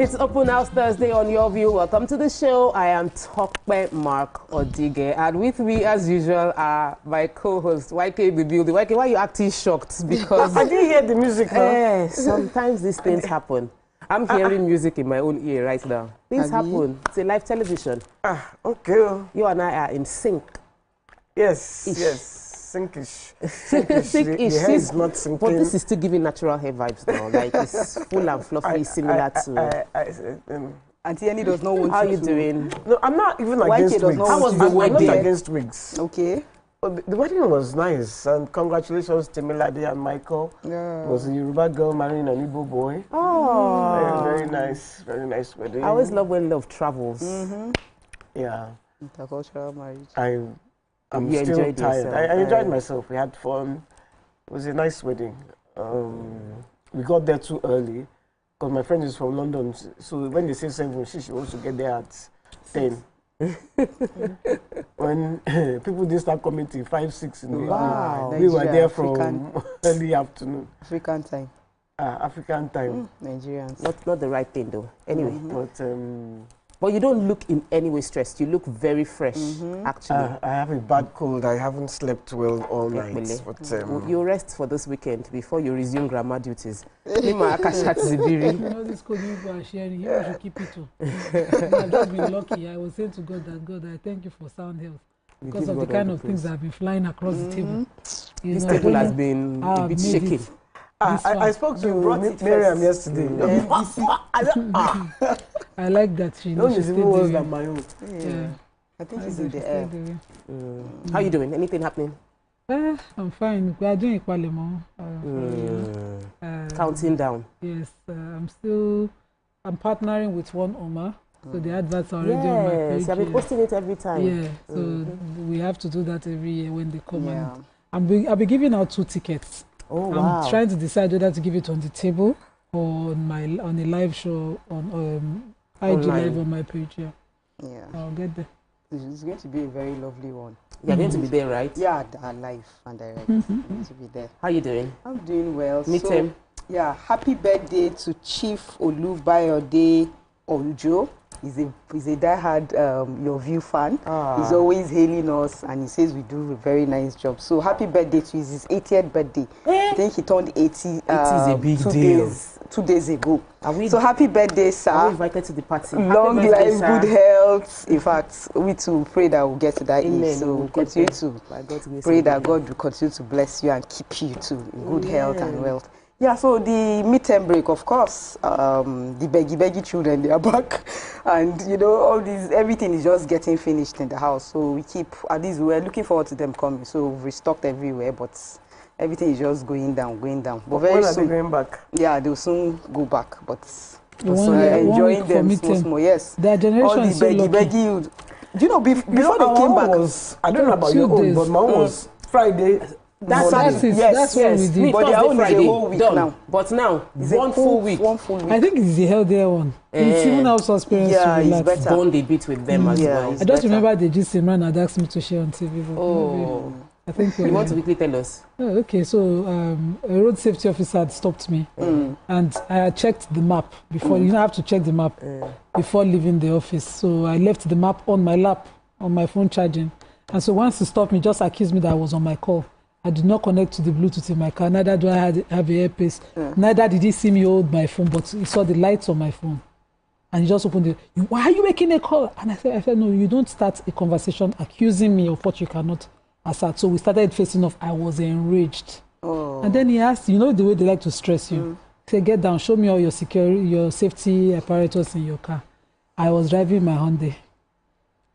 It's Open House Thursday on Your View. Welcome to the show. I am Tokpe Mark Odige, and with me, as usual, are my co-host YK in the building. YK, why are you acting shocked? Because I didn't hear the music now. Sometimes these things happen. I'm hearing music in my own ear right now. Things happen. It's a live television. Okay. You and I are in sync. Yes, yes. Sync-ish. The hair is not syncing. But this is still giving natural hair vibes now. Like it's full and fluffy, similar to... Auntie Annie does not want How are you doing? No, I'm not even against wigs. How was the wedding? I'm not against wigs. Okay. But the wedding was nice, and congratulations to Milady and Michael. Yeah. It was a Yoruba girl marrying an Igbo boy. Oh. Very nice wedding. I always love when love travels. Yeah. Intercultural marriage. I'm You still enjoyed tired. yourself. I enjoyed myself. We had fun. It was a nice wedding. We got there too early because my friend is from London. So when they say 7, she wants to get there at 10. When people didn't start coming till 5, 6 in the evening, we were there from early afternoon. African time. African time. Nigerians. Not the right thing though. Anyway. But you don't look in any way stressed. You look very fresh, actually. I have a bad cold. I haven't slept well all night. But, you rest for this weekend before you resume grammar duties. Mima Akashat Zibiri. You know this code you are sharing, you should keep it too. I've just been lucky. I was saying to God that, God, I thank you for sound health. Because of the kind of things that have been flying across the table. This table has been a bit shaky. I spoke to Miriam yesterday. I like that she knows it's even worse than my own. Yeah. I think it's in the air. How are you doing? Anything happening? I'm fine. We are doing Ikwalemo. Counting down. Yes. I'm partnering with one Oma. So the adverts are already on my page. Yes, I've been posting it every time. Yeah, so we have to do that every year when they come out. I'll be giving out 2 tickets. Oh, wow. I'm trying to decide whether to give it on the table or on a live show on IG Live on my page. Yeah, I'll get there. It's going to be a very lovely one. You're going to be there, right? Yeah, live and direct. Going to be there. How are you doing? I'm doing well. Meet him. Yeah, happy birthday to Chief Olubayode Ojo. He's a diehard Your View fan. He's always hailing us and he says we do a very nice job. So happy birthday to his 80th birthday. I think he turned 80 is a big deal. 2 days ago. So happy birthday, sir. Are we invited to the party? Long life, good health. In fact, we too pray that we'll get to that age. So we'll continue to pray that God will continue to bless you and keep you too in good health and wealth. Yeah, so the midterm break, of course, the beggy children, they are back. And, you know, all these, everything is just getting finished in the house. So we keep, at least we're looking forward to them coming. So we've restocked everywhere, but everything is just going down. But very when are soon, they going back? Yeah, they'll soon go back, but enjoying them small. Yes. Their generation all the is so beggy. Do you know, before they came back? I don't know about your own, but my own was Friday. That's what we did. But their own is a whole week now. But now, it's one full week. I think it's the healthier one. It's even helps us parents to relax. It's better. Bond a bit with them as well. I just remember the gist Imran had asked me to share on TV. I think you want to quickly tell us? Okay, so a road safety officer had stopped me, and I had checked the map before. You have to check the map before leaving the office. So I left the map on my lap, on my phone charging. And so once he stopped me, just accused me that I was on my call. I did not connect to the Bluetooth in my car. Neither do I have an earpiece. Neither did he see me hold my phone, but he saw the lights on my phone. And he just opened it. Why are you making a call? And I said, no, you don't start a conversation accusing me of what you cannot assert. So we started facing off. I was enraged. And then he asked, you know the way they like to stress you. He said, get down, show me all your safety apparatus in your car. I was driving my Hyundai.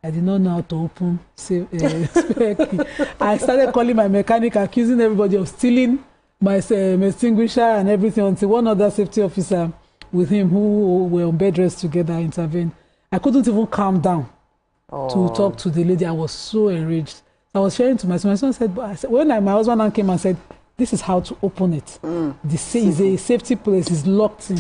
I did not know how to open spare key. I started calling my mechanic, accusing everybody of stealing my extinguisher and everything until one other safety officer with him who were on bed rest together intervened. I couldn't even calm down to talk to the lady. I was so enraged. I was sharing to my son. My son said, when my husband came and said, this is how to open it. This is a safety place, it's locked in.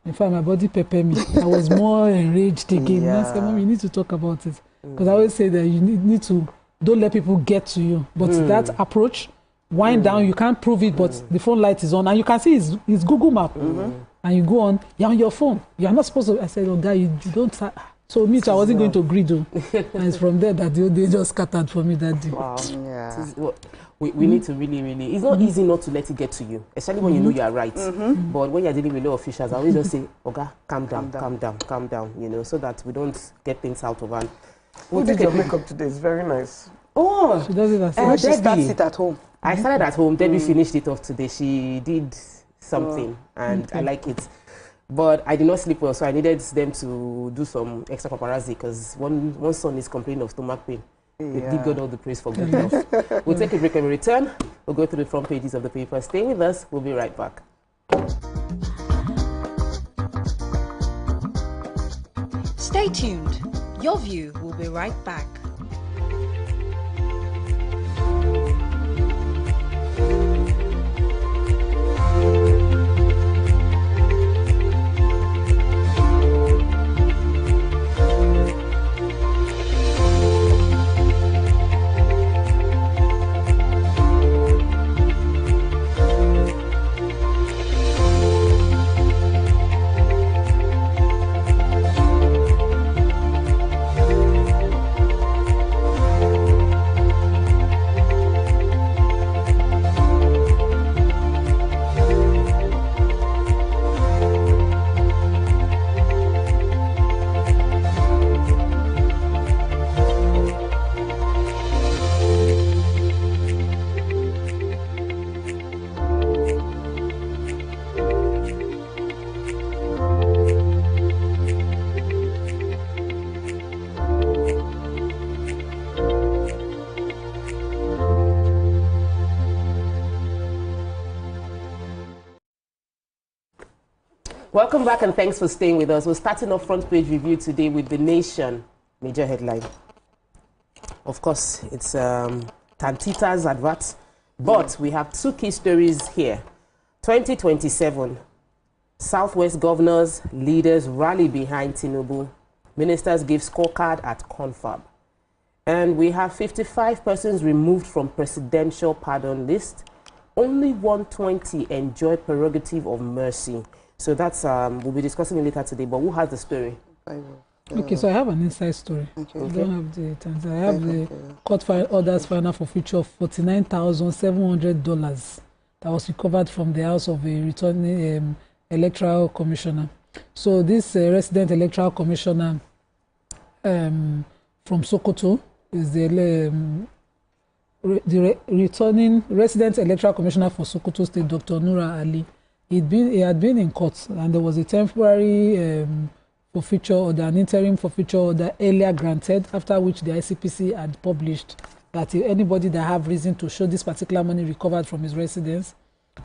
In fact, my body prepared me. I was more enraged again. I said, Mom, you need to talk about it. Because I always say that you need to, don't let people get to you. But that approach, wind down, you can't prove it, but the phone light is on. And you can see his Google map. and you go on, you're on your phone. You're not supposed to. I said, oh, guy, you don't. So me too, I wasn't going to agree though. And it's from there that they just scattered for me that day. Wow. Yeah. We need to really, it's not easy not to let it get to you, especially when you know you are right. But when you're dealing with law officials, I always just say, okay, calm down, you know, so that we don't get things out of hand. Who did your makeup today? It's very nice. Oh, She does it herself. She starts it at home. I started at home. Debbie finished it off today. She did something, and I like it. But I did not sleep well, so I needed them to do some extra paparazzi because one son is complaining of stomach pain. We give God all the praise for good health. We'll take a break and we return. We'll go through the front pages of the paper. Stay with us. We'll be right back. Stay tuned. Your View will be right back. Welcome back and thanks for staying with us. We're starting off front page review today with The Nation major headline. Of course, it's Tantita's advert, but we have two key stories here. 2027, Southwest governors, leaders rally behind Tinubu. Ministers give scorecard at confab. And we have 55 persons removed from presidential pardon list. Only 120 enjoy prerogative of mercy. So that's, we'll be discussing it later today, but who has the story? Okay, so I have an inside story. Okay. I don't have the terms. I have the court orders final forfeiture of $49,700 that was recovered from the house of a returning electoral commissioner. So this resident electoral commissioner from Sokoto is the returning resident electoral commissioner for Sokoto State, Dr. Nura Ali. He had been in court, and there was a temporary forfeiture order, an interim forfeiture order earlier granted, after which the ICPC had published that anybody that have reason to show this particular money recovered from his residence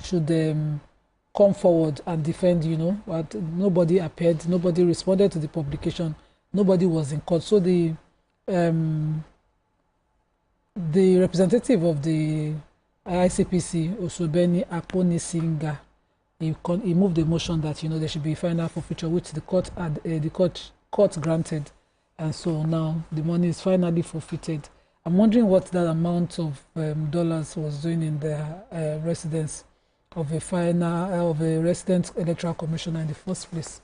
should come forward and defend, you know, but nobody appeared, nobody responded to the publication, nobody was in court. So the representative of the ICPC, Osobeni Akponisinga, he moved the motion that, you know, there should be final forfeiture, which the court had, the court granted, and so now the money is finally forfeited. I'm wondering what that amount of dollars was doing in the residence of a resident electoral commissioner in the first place.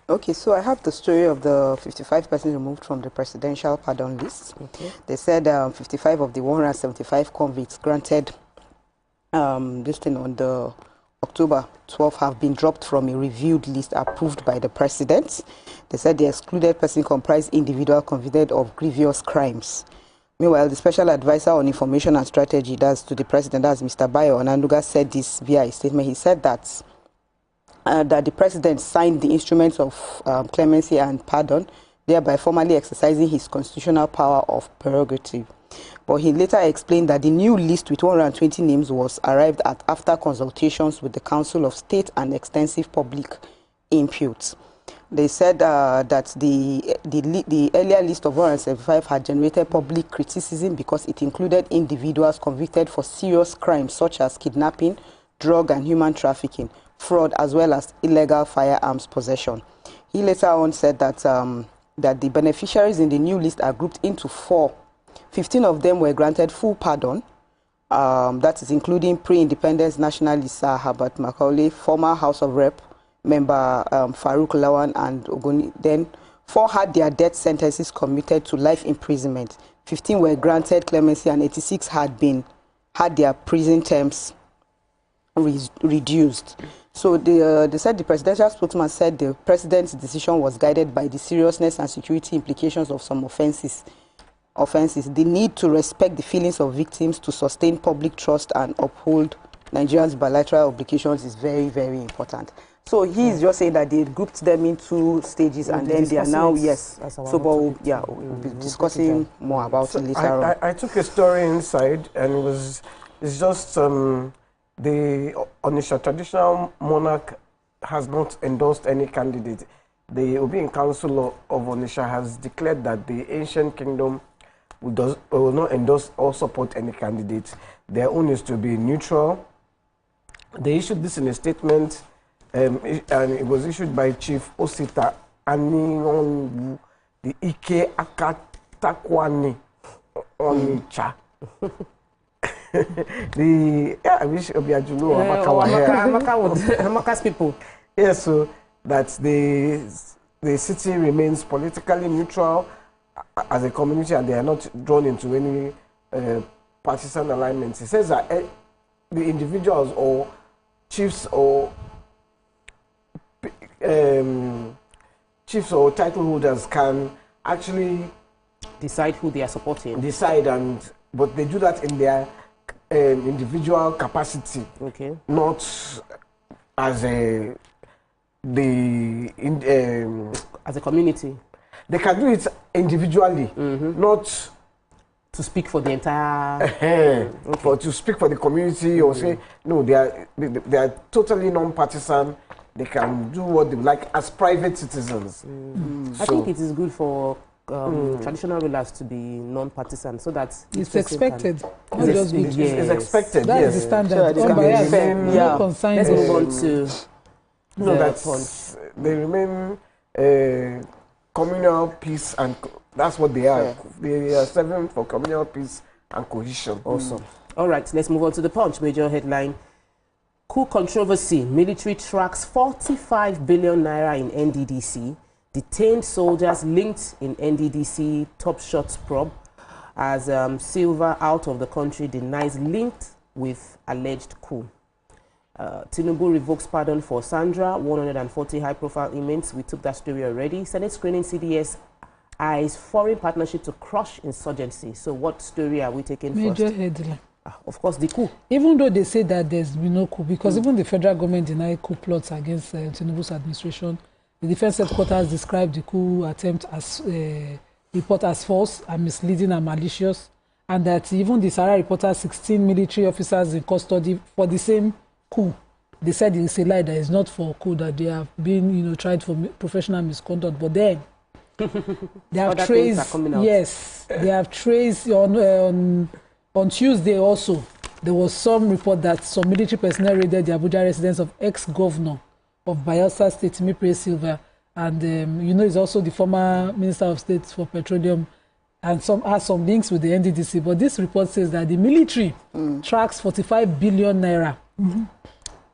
Okay, so I have the story of the 55 persons removed from the presidential pardon list. Okay. They said 55 of the 175 convicts granted this thing on the October 12 have been dropped from a reviewed list approved by the president. They said the excluded person comprised individual convicted of grievous crimes. Meanwhile, the special advisor on information and strategy, that's to the president, that's Mr. Bayo Onanuga, said this via a statement. He said that the president signed the instruments of clemency and pardon, thereby formally exercising his constitutional power of prerogative. But he later explained that the new list with 120 names was arrived at after consultations with the Council of State and extensive public input. They said that the earlier list of 175 had generated public criticism because it included individuals convicted for serious crimes such as kidnapping, drug and human trafficking, fraud, as well as illegal firearms possession. He later on said that, that the beneficiaries in the new list are grouped into 4. 15 of them were granted full pardon, that is including pre-independence nationalist Herbert Macaulay, former House of Rep, member Farouk Lawan and Ogoni. Then 4 had their death sentences commuted to life imprisonment. 15 were granted clemency, and 86 had their prison terms reduced. So they said the presidential spokesman said the president's decision was guided by the seriousness and security implications of some offenses. The need to respect the feelings of victims, to sustain public trust and uphold Nigerians' bilateral obligations is very, very important. So he's just saying that they grouped them into stages, and then they are now, yes. So, but we'll be discussing more about it later on. I took a story inside, and it's just the Onitsha traditional monarch has not endorsed any candidate. The Obiin Council of Onitsha has declared that the ancient kingdom will not endorse or support any candidate. Their own is to be neutral. They issued this in a statement, and it was issued by Chief Osita Ani, the Ike Akatakwani Onitsha. I wish Obiajulo Amaka were here. Amaka's people. Yes, so that the city remains politically neutral as a community, and they are not drawn into any partisan alignments. It says that the individuals or chiefs or title holders can actually decide who they are supporting. But they do that in their individual capacity, okay, not as a community. They can do it individually, not to speak for the entire, to speak for the community, or say no. They are totally non-partisan. They can do what they like as private citizens. I think it is good for traditional rulers to be non-partisan, so that it's expected. It's expected. That's the standard. Let's move on to they remain communal peace, and that's what they are. Yeah. They are serving for communal peace and cohesion. Awesome. All right, let's move on to the Punch. Major headline: coup controversy. Military tracks 45 billion naira in NDDC. Detained soldiers linked in NDDC top shots probe, as Silva out of the country denies linked with alleged coup. Tinubu revokes pardon for Sandra, 140 high-profile inmates. We took that story already. Senate screening CDS eyes foreign partnership to crush insurgency. So what story are we taking first? Major headline. Of course, the coup. Even though they say that there's been no coup, because even the federal government denied coup plots against Tinubu's administration. The defense headquarters described the coup attempt as report as false and misleading and malicious, and that even the Sahara reported 16 military officers in custody for the same coup. They said it's a lie, that it's not for coup, that they have been, tried for professional misconduct. But then they have traced. Yes, they have traced on Tuesday also. There was some report that some military personnel raided the Abuja residence of ex-governor of Bayelsa State, Mipre Silva, and he's also the former Minister of State for Petroleum, and has some links with the NDDC. But this report says that the military tracks 45 billion naira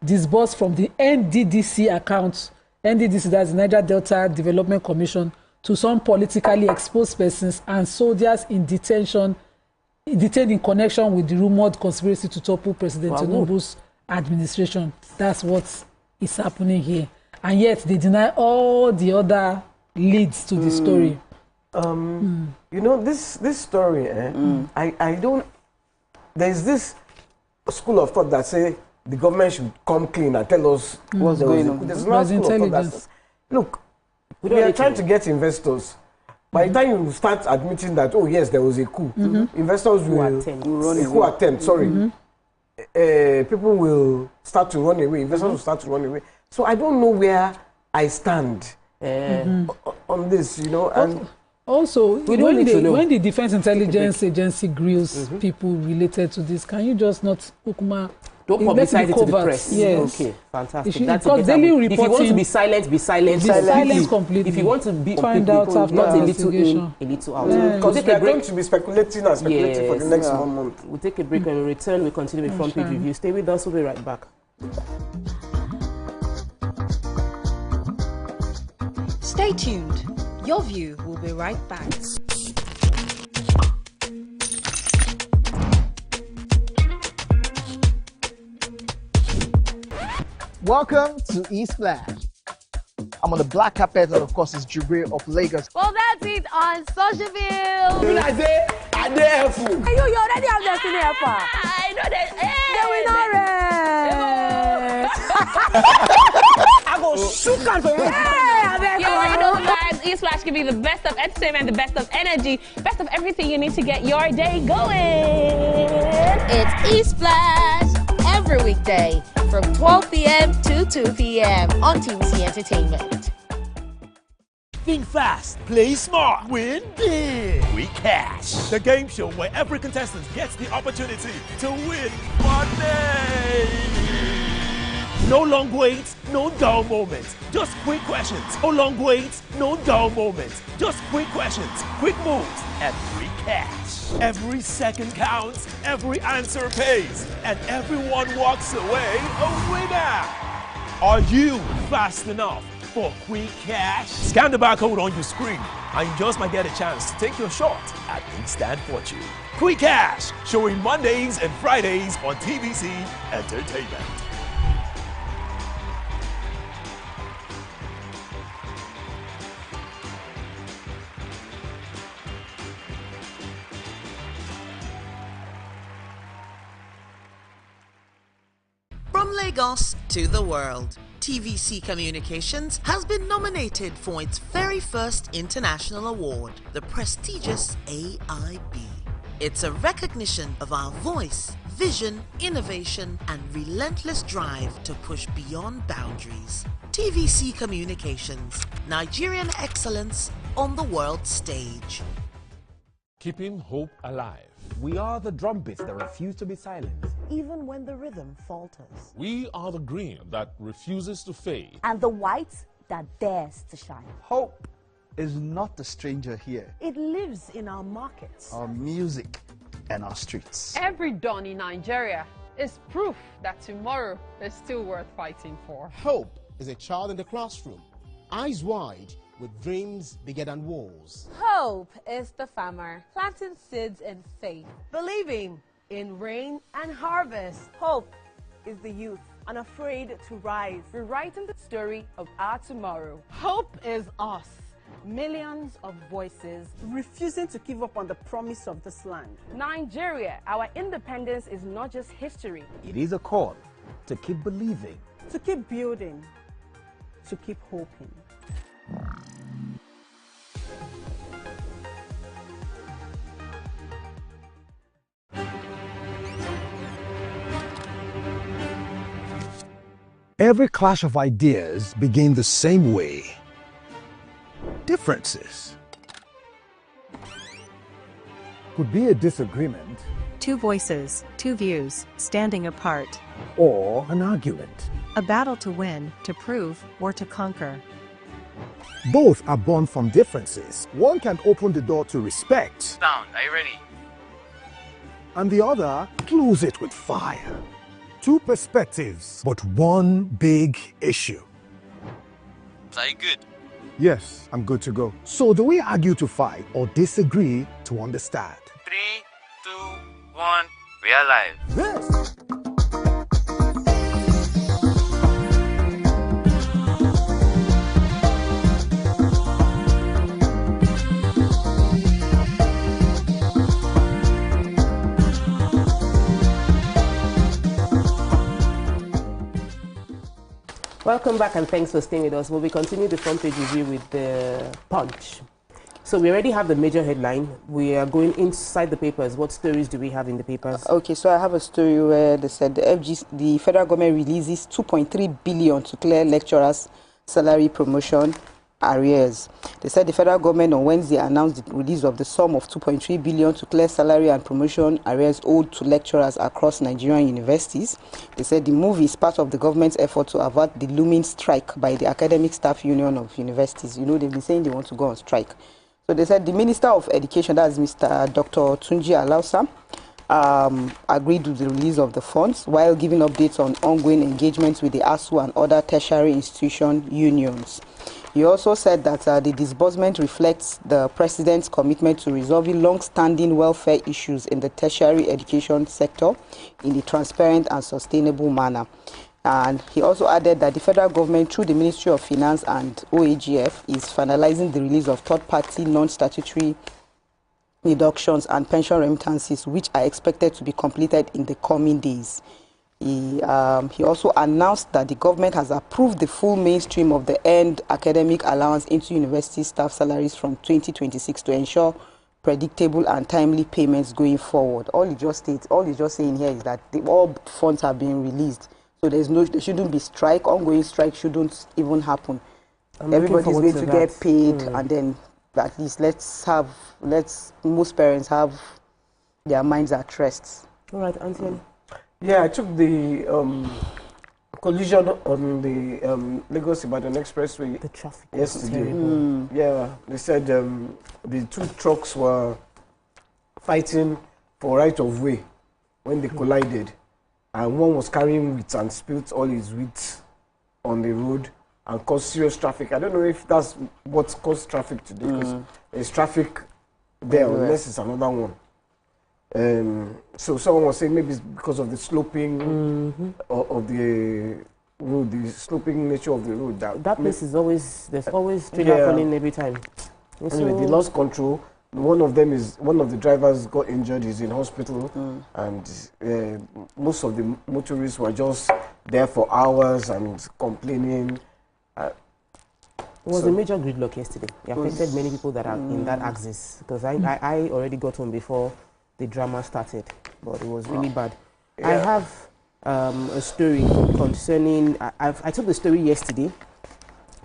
disbursed from the NDDC account. NDDC, that's the Niger Delta Development Commission, to some politically exposed persons and soldiers detained in connection with the rumored conspiracy to topple President Tinubu's administration. That's what is happening here, and yet they deny all the other leads to the story. This story, I don't. There's this school of thought that say the government should come clean and tell us what's going on. There's no school of thought that says, look, we are trying to get investors. By the time you start admitting that, oh yes, there was a coup, investors will run a coup attempt. Sorry. People will start to run away. Investors will start to run away. So I don't know where I stand on this, And also, when the Defense Intelligence Agency grills people related to this, can you just not don't publicize it to the press? Yes. Okay, fantastic. Because daily reporting. If you want to be silent, be silent. Be silent completely. If you want to be find out after not a little in, a little out. Because we are going to be speculating for the next 1 month. We'll take a break. When we return, we continue with front page review. Stay with us. We'll be right back. Stay tuned. Your View will be right back. Welcome to East Splash. I'm on the black carpet, and of course, it's Jubril of Lagos. Well, that's it on Socialville. When I say, I dare fool. You already have Destiny Alpha. I know that. They will not rest. I go shook out for you. You already know, guys. eSplash can be the best of entertainment, the best of energy, best of everything you need to get your day going. It's eSplash every weekday from 12 p.m. to 2 p.m. on TVC Entertainment. Think fast, play smart, win big. We Cash, the game show where every contestant gets the opportunity to win money. No long waits, no dull moments, just quick questions. No long waits, no dull moments, just quick questions, quick moves, and free cash. Every second counts, every answer pays, and everyone walks away a winner. Are you fast enough for quick cash? Scan the barcode on your screen and you just might get a chance to take your shot at instant fortune. Quick Cash, showing Mondays and Fridays on TVC Entertainment. From Lagos to the world, TVC Communications has been nominated for its very first international award, the prestigious AIB. It's a recognition of our voice, vision, innovation, and relentless drive to push beyond boundaries. TVC Communications, Nigerian excellence on the world stage. Keeping hope alive. We are the drumbeats that refuse to be silenced, even when the rhythm falters. We are the green that refuses to fade. And the white that dares to shine. Hope is not a stranger here. It lives in our markets, our music, and our streets. Every dawn in Nigeria is proof that tomorrow is still worth fighting for. Hope is a child in the classroom, eyes wide, with dreams bigger than walls. Hope is the farmer planting seeds in faith, believing in rain and harvest. Hope is the youth unafraid to rise, rewriting the story of our tomorrow. Hope is us, millions of voices refusing to give up on the promise of this land. Nigeria, our independence is not just history. It is a call to keep believing, to keep building, to keep hoping. Every clash of ideas begin the same way. Differences could be a disagreement, two voices, two views, standing apart, or an argument, a battle to win, to prove, or to conquer. Both are born from differences. One can open the door to respect. Sound, are you ready? And the other glues it with fire. Two perspectives, but one big issue. So are you good? Yes, I'm good to go. So do we argue to fight or disagree to understand? 3, 2, 1, we are live. Yes. Welcome back and thanks for staying with us. We'll be continuing the front page review with the Punch. So we already have the major headline. We are going inside the papers. What stories do we have in the papers? Okay, so I have a story where they said the federal government releases 2.3 billion to clear lecturers' salary promotion arrears. They said the federal government on Wednesday announced the release of the sum of 2.3 billion to clear salary and promotion arrears owed to lecturers across Nigerian universities. They said the move is part of the government's effort to avert the looming strike by the Academic Staff Union of Universities. You know, they've been saying they want to go on strike. So they said the Minister of Education, that's Mr. Dr. Tunji Alausa, agreed with the release of the funds while giving updates on ongoing engagements with the ASU and other tertiary institution unions. He also said that the disbursement reflects the president's commitment to resolving long-standing welfare issues in the tertiary education sector in a transparent and sustainable manner. And he also added that the federal government, through the Ministry of Finance and OAGF, is finalizing the release of third-party non-statutory deductions and pension remittances, which are expected to be completed in the coming days. He also announced that the government has approved the full mainstream of the earned academic allowance into university staff salaries from 2026 to ensure predictable and timely payments going forward. All he just saying here is that all funds are being released, so there shouldn't be strike. Ongoing strike shouldn't even happen. Everybody's going to get paid, and then at least most parents have their minds at rest. All right, Anthony. Yeah, I took the collision on the Lagos-Ibadan Expressway yesterday. Yeah, they said the two trucks were fighting for right of way when they collided, and one was carrying wheat and spilled all his wheat on the road and caused serious traffic. I don't know if that's what caused traffic today, because there's traffic there unless it's another one. So someone was saying maybe it's because of the sloping of the road, the sloping nature of the road. That place is always, there's always trailer happening every time. Anyway, they lost control. One of the drivers got injured. He's in hospital, and most of the motorists were just there for hours and complaining. It was a major gridlock yesterday. It affected many people that are in that axis, because I already got home before the drama started, but it was really bad. I have a story concerning, I took the story yesterday,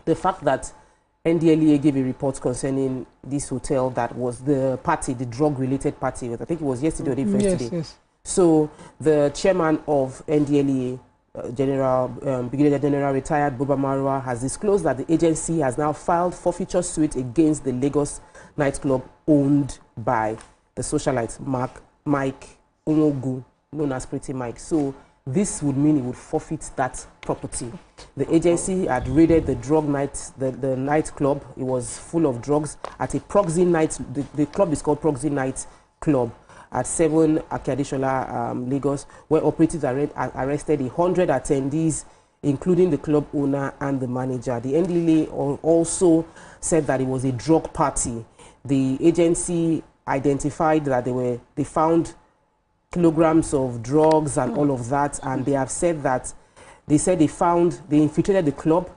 the fact that NDLEA gave a report concerning this hotel that was the party, the drug-related party. I think it was yesterday or the day yesterday. Yes. So the chairman of NDLEA, Brigadier General retired Buba Marwa, has disclosed that the agency has now filed forfeiture suit against the Lagos nightclub owned by the socialite Mike Umogu, known as Pretty Mike. So this would mean he would forfeit that property. The agency had raided the the nightclub. It was full of drugs at a Proxy Night. The club is called Proxy Night Club at 7 Akadishola, Lagos, where operatives arrested 100 attendees, including the club owner and the manager. The NDLEA also said that it was a drug party. The agency identified that they found kilograms of drugs and all of that, and they have said that they infiltrated the club,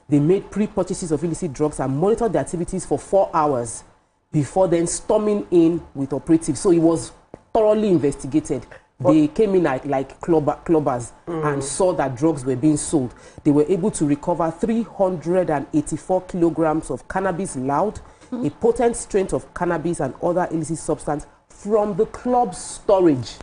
they made pre-purchases of illicit drugs and monitored the activities for 4 hours before then storming in with operatives. So it was thoroughly investigated. They came in like clubbers and saw that drugs were being sold. They were able to recover 384 kilograms of cannabis loud, a potent strain of cannabis and other illicit substance from the club's storage.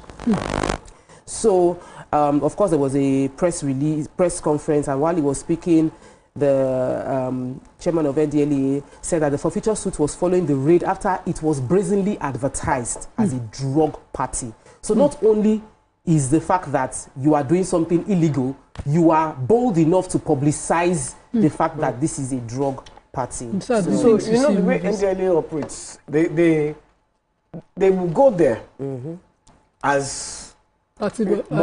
So, of course, there was a press conference, and while he was speaking, the chairman of NDLEA said that the forfeiture suit was following the raid after it was brazenly advertised as a drug party. So not only is the fact that you are doing something illegal, you are bold enough to publicize the fact that this is a drug party. So you know the way NDLEA operates, they will go there as party people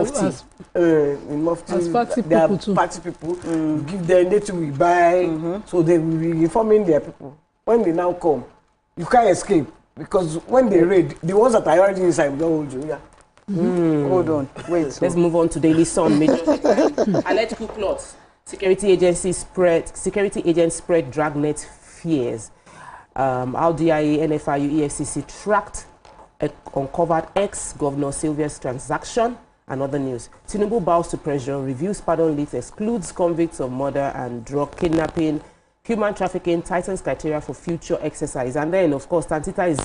give them data we buy, so they will be informing their people. When they now come, you can't escape, because when they raid, the ones that are already inside will hold you. Hold on, wait. Let's move on to Daily Sun. Alleged coup plots. Security agents spread dragnet fears. How DIA, NFIU, EFCC tracked uncovered ex-Governor Sylvia's transaction, and other news. Tinubu bows to pressure, reviews pardon list, excludes convicts of murder and drug kidnapping, human trafficking, tightens criteria for future exercise. And then, of course, Tantita is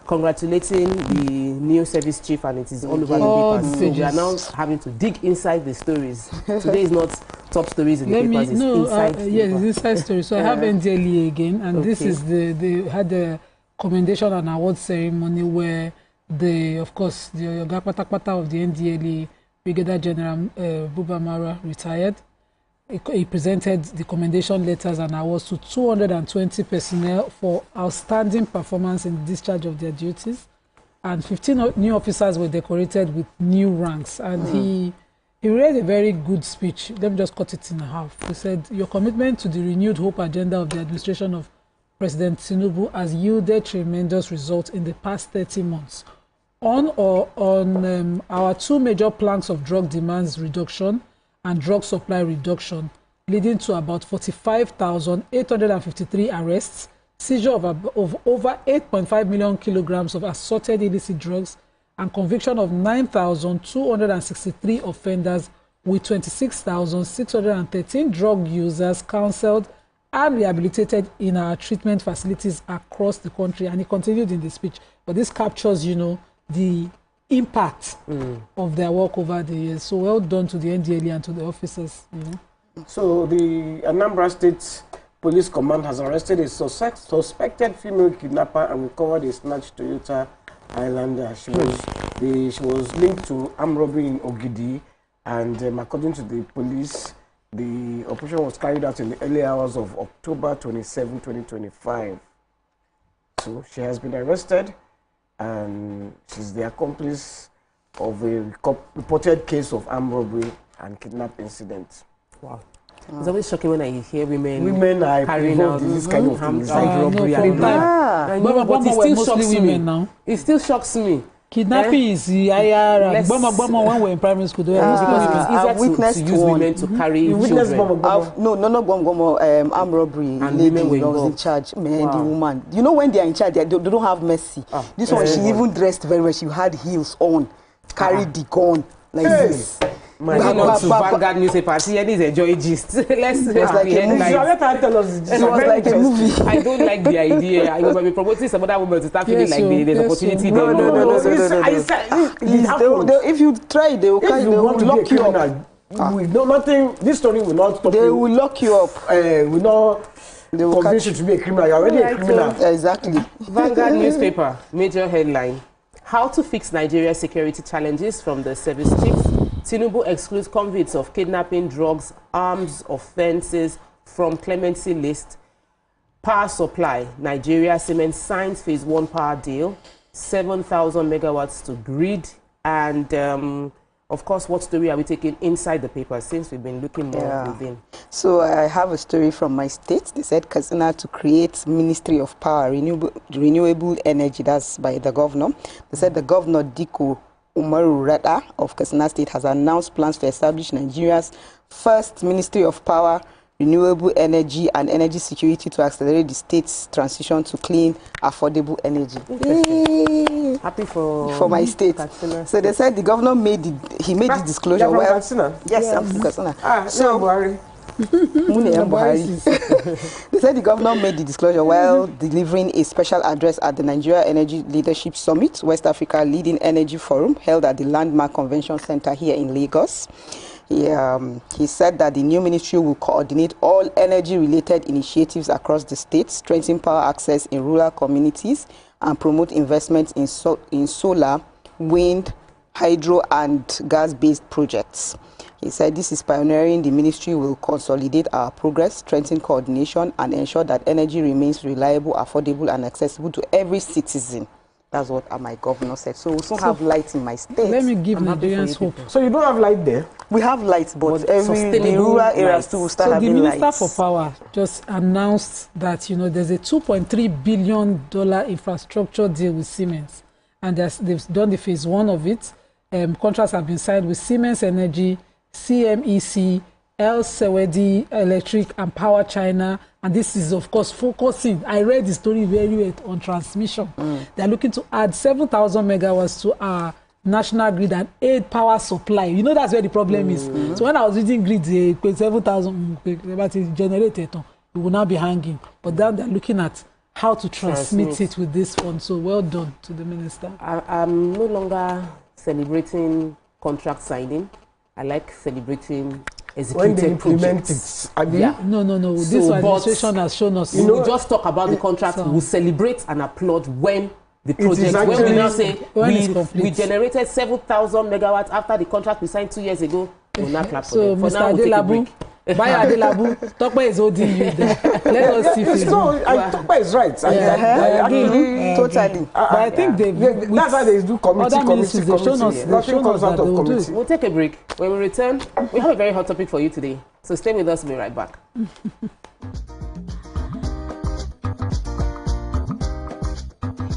congratulating the new service chief, and it is all over the papers. So we are now having to dig inside the stories. Today is not top stories in the papers, it's inside. Yes, it's inside stories. So I have NDLEA again, and this is they had the commendation and award ceremony where of course, the Yoga Patakpata of the NDLEA, Brigadier General Buba Marwa, retired. he presented the commendation letters and awards to 220 personnel for outstanding performance in the discharge of their duties, and 15 new officers were decorated with new ranks. And he read a very good speech. Let me just cut it in half. He said, "Your commitment to the renewed hope agenda of the administration of President Tinubu has yielded tremendous results in the past 30 months. On our two major planks of drug demands reduction and drug supply reduction, leading to about 45,853 arrests, seizure of over 8.5 million kilograms of assorted illicit drugs, and conviction of 9,263 offenders, with 26,613 drug users counseled and rehabilitated in our treatment facilities across the country." And he continued in the speech. But this captures, you know, the impact of their work over the years. So well done to the NDLE and to the officers. You know. So the Anambra State Police Command has arrested a suspected female kidnapper and recovered a snatched Toyota Highlander. She was linked to armed robbery in Ogidi, and according to the police, the operation was carried out in the early hours of October 27, 2025. So she has been arrested, and she's the accomplice of a reported case of armed robbery and kidnap incident. Wow. It's always shocking when I hear women are carrying out this kind of things, robbery. But it still shocks me. Now. It still shocks me. Kidnapping is the IR. When we're in primary school, because it's easier to use women to carry children. Armed robbery. And lady was in charge. Man, the woman. You know when they are in charge, they don't have mercy. This one, she even dressed very well. She had heels on, carried the gun like this. My God, to Vanguard newspaper. See, this is a joy gist. Let's like a movie. It was like a movie. I don't like the idea. I will be promoting some other women to start feeling like there's opportunity. No. If you try, they will lock you up. No, nothing. This story will not stop you. They will lock you up. Will not convince you to be a criminal. You're already a criminal. Exactly. Vanguard newspaper, major headline: How to fix Nigeria's security challenges from the service chiefs. Tinubu excludes convicts of kidnapping, drugs, arms offences from clemency list. Power supply: Nigeria Cement signs phase 1 power deal, 7,000 megawatts to grid. And of course, what story are we taking inside the paper, since we've been looking more within? So I have a story from my state. They said Katsina to create Ministry of Power, Renewable Energy. That's by the governor. They said the governor, Diko Umaru Rada of Katsina State, has announced plans to establish Nigeria's first Ministry of Power, Renewable Energy and Energy Security to accelerate the state's transition to clean, affordable energy. Happy for my state. Katsina. So they said the governor made the disclosure. Well, Katsina? Yes, I'm from Katsina. So they said the governor made the disclosure while delivering a special address at the Nigeria Energy Leadership Summit, West Africa Leading Energy Forum, held at the Landmark Convention Center here in Lagos. He said that the new ministry will coordinate all energy-related initiatives across the state, strengthen power access in rural communities, and promote investments in solar, wind, hydro, and gas-based projects. He said this is pioneering. The ministry will consolidate our progress, strengthen coordination, and ensure that energy remains reliable, affordable, and accessible to every citizen. That's what my governor said. So we also have light in my state. Let me give Nigerians hope. So you don't have light there? We have lights, but the rural areas too will start having lights. So the Minister for Power just announced that, you know, there's a $2.3 billion infrastructure deal with Siemens. And they've done the phase 1 of it. Contracts have been signed with Siemens Energy, CMEC, El Sewedi Electric, and Power China. And this is, of course, focusing. I read the story very well on transmission. They're looking to add 7,000 megawatts to our national grid and aid power supply. You know, that's where the problem is. So when I was reading grid, 7,000 generated, it will now be hanging. But now they're looking at how to transmit it with this fund. So well done to the minister. I'm no longer celebrating contract signing. I like celebrating executed when they implement projects. It. No. So, this administration has shown us. You know, we just talk about the contract. We'll celebrate and applaud when the project. When we now say we generated 7,000 megawatts after the contract we signed 2 years ago. We'll not clap for them. For Mr. now, we'll take a break. By Adelabu, Tokpa is holding you there. Let us see Facebook. No, Tokpa is right. Totally. But I think that's how they do committee. Nothing comes out of committee. We'll take a break. When we return, we have a very hot topic for you today. So stay with us. We'll be right back.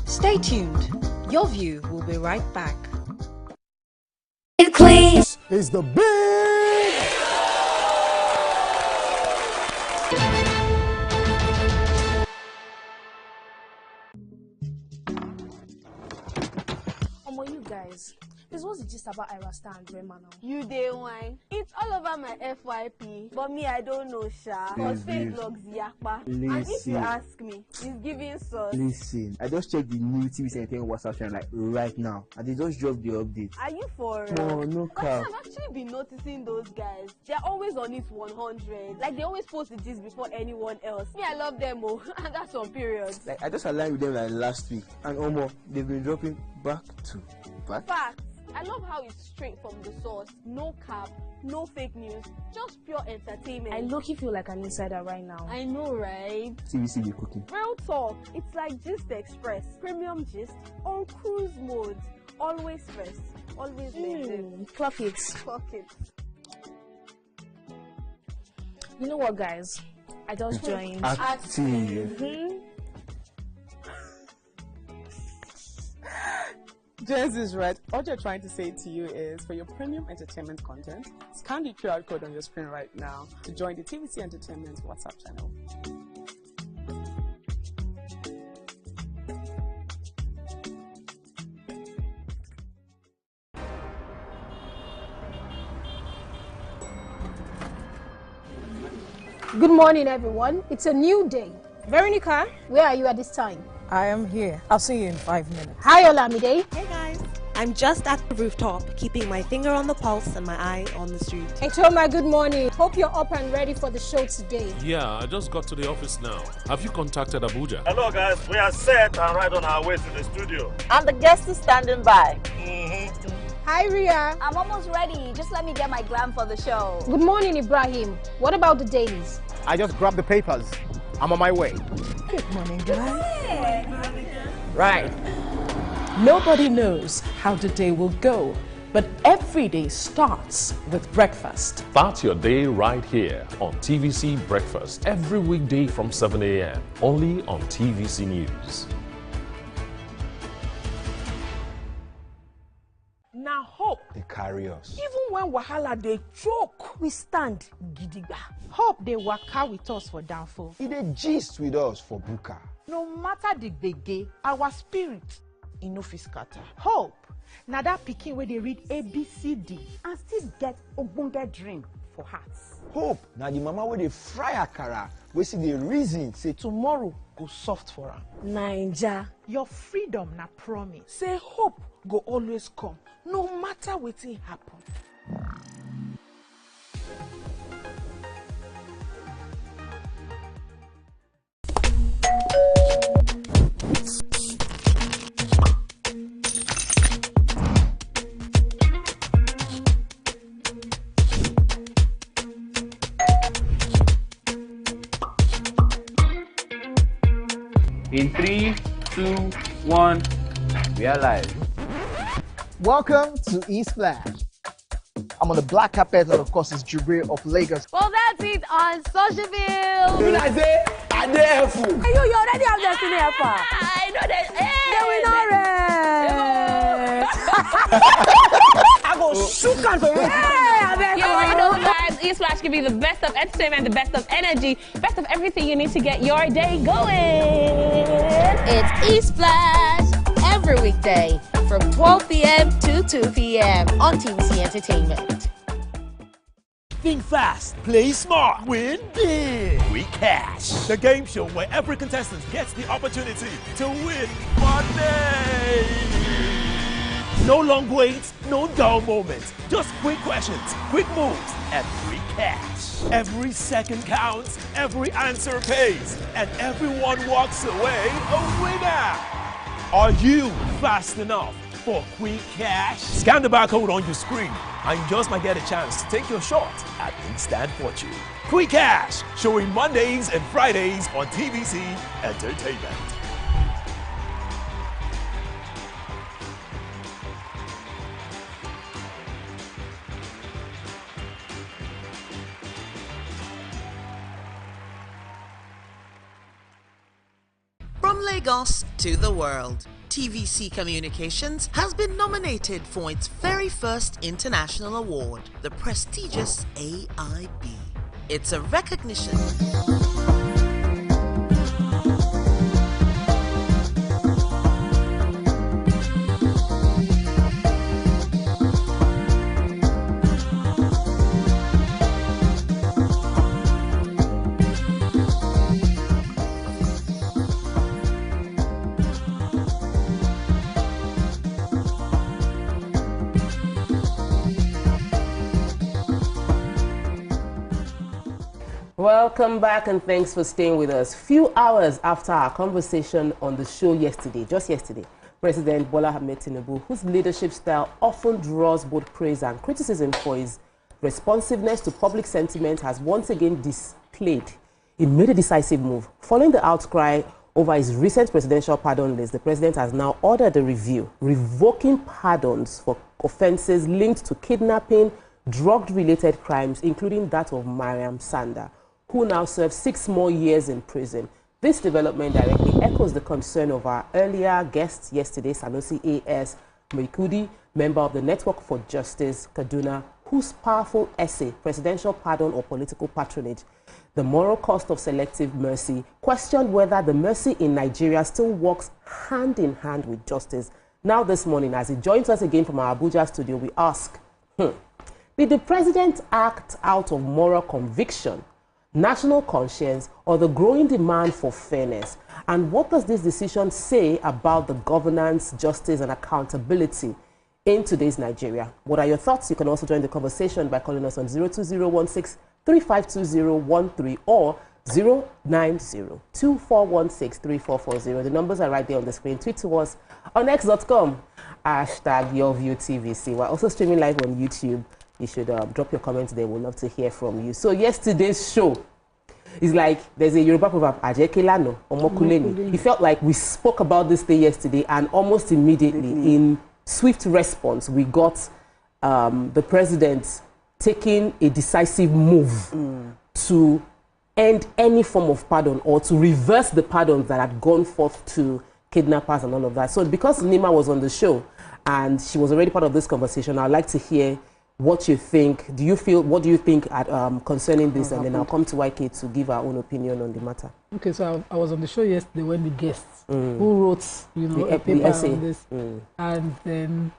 Stay tuned. Your view will be right back. It cleans is the big. You guys, this was just about Irasta and Rema now. You day wine. It's all over my FYP. But me, I don't know, Sha. Because fake blogs yakpa. And if you ask me, it's giving sauce. Listen, I just checked the new TV Entertainment WhatsApp channel like right now, and they just dropped the update. Are you for No, no cap. I've actually been noticing those guys. They're always on it 100. Like they always post the gist before anyone else. Me, I love them, oh. And that's on period. Like I just aligned with them like last week, and almost they've been dropping back to back. Facts. I love how it's straight from the source. No cap, no fake news, just pure entertainment. I low-key feel like an insider right now. I know, right? TVC be cooking. Real talk. It's like Gist Express. Premium gist on cruise mode. Always first. Always legend. Clock it. Clock it. You know what, guys? I just joined. Active. Jens is right. All you're trying to say to you is for your premium entertainment content, scan the QR code on your screen right now to join the TVC Entertainment WhatsApp channel. Good morning, everyone. It's a new day. Veronica, where are you at this time? I am here. I'll see you in 5 minutes. Hi, Olamide. Hey, guys. I'm just at the rooftop, keeping my finger on the pulse and my eye on the street. Hey, Toma, good morning. Hope you're up and ready for the show today. Yeah, I just got to the office now. Have you contacted Abuja? Hello, guys. We are set and right on our way to the studio. And the guest is standing by. Hi, Ria. I'm almost ready. Just let me get my glam for the show. Good morning, Ibrahim. What about the dailies? I just grabbed the papers. I'm on my way. Good morning, guys. Hey. Right. Nobody knows how the day will go, but every day starts with breakfast. Start your day right here on TVC Breakfast every weekday from 7 a.m. only on TVC News. Now hope they carry us. Even when wahala they choke, we stand gidigba. Hope they waka with us for downfall. They gist with us for buka. No matter the gbege, our spirit in no fit scatter. Hope na that pikin where they read ABCD and still get ogbonge dream for hearts. Hope na the mama where they fry akara, we see the reason say tomorrow go soft for her. Naija, your freedom na promise. Say hope go always come, no matter wetin happen. In 3, 2, 1, we are live. Welcome to Splash. I'm on the black carpet, and of course, it's Jubril of Lagos. Well, that's it on Socialville. You like say, I dare fool. You already have Destiny Alpha. I know that. I go shoot on for you. You already know, guys. E-Splash give you the best of entertainment, the best of energy, best of everything you need to get your day going. It's E-Splash every weekday from 12 p.m. to 2 p.m. on TVC Entertainment. Think fast, play smart, win big. We cash. The game show where every contestant gets the opportunity to win money. No long waits, no dull moments. Just quick questions, quick moves, and free cash. Every second counts, every answer pays, and everyone walks away a winner. Are you fast enough? for quick cash? Scan the barcode on your screen and you just might get a chance to take your shot at instant fortune. Quick Cash, showing Mondays and Fridays on TVC Entertainment. From Lagos to the world, TVC Communications has been nominated for its very first international award, the prestigious AIB. It's a recognition. Welcome back and thanks for staying with us. Few hours after our conversation on the show yesterday, just yesterday, President Bola Ahmed Tinubu, whose leadership style often draws both praise and criticism for his responsiveness to public sentiment, has once again displayed. He made a decisive move. Following the outcry over his recent presidential pardon list, the president has now ordered a review, revoking pardons for offenses linked to kidnapping, drug-related crimes, including that of Mariam Sanda, who now serves 6 more years in prison. This development directly echoes the concern of our earlier guest yesterday, Sanusi A.S. Moikudi, member of the Network for Justice, Kaduna, whose powerful essay, Presidential Pardon or Political Patronage, The Moral Cost of Selective Mercy, questioned whether the mercy in Nigeria still works hand in hand with justice. Now this morning, as he joins us again from our Abuja studio, we ask, did the president act out of moral conviction, national conscience, or the growing demand for fairness? And what does this decision say about the governance, justice, and accountability in today's Nigeria? What are your thoughts? You can also join the conversation by calling us on 02016-352013 or 090-2416-3440. The numbers are right there on the screen. Tweet to us on x.com, #YourViewTVC. We're also streaming live on YouTube. You should drop your comments there. We'd love to hear from you. So yesterday's show is like, there's a Yoruba proverb, Ajekelano, Omokuleni. He felt like we spoke about this day yesterday, and almost immediately, in swift response, we got the president taking a decisive move to end any form of pardon or to reverse the pardons that had gone forth to kidnappers and all of that. So because Nima was on the show and she was already part of this conversation, I'd like to hear what you think. What do you think concerning this? And then I'll come to YK to give our own opinion on the matter. Okay, so I was on the show yesterday when the guests who wrote, a paper on this. And then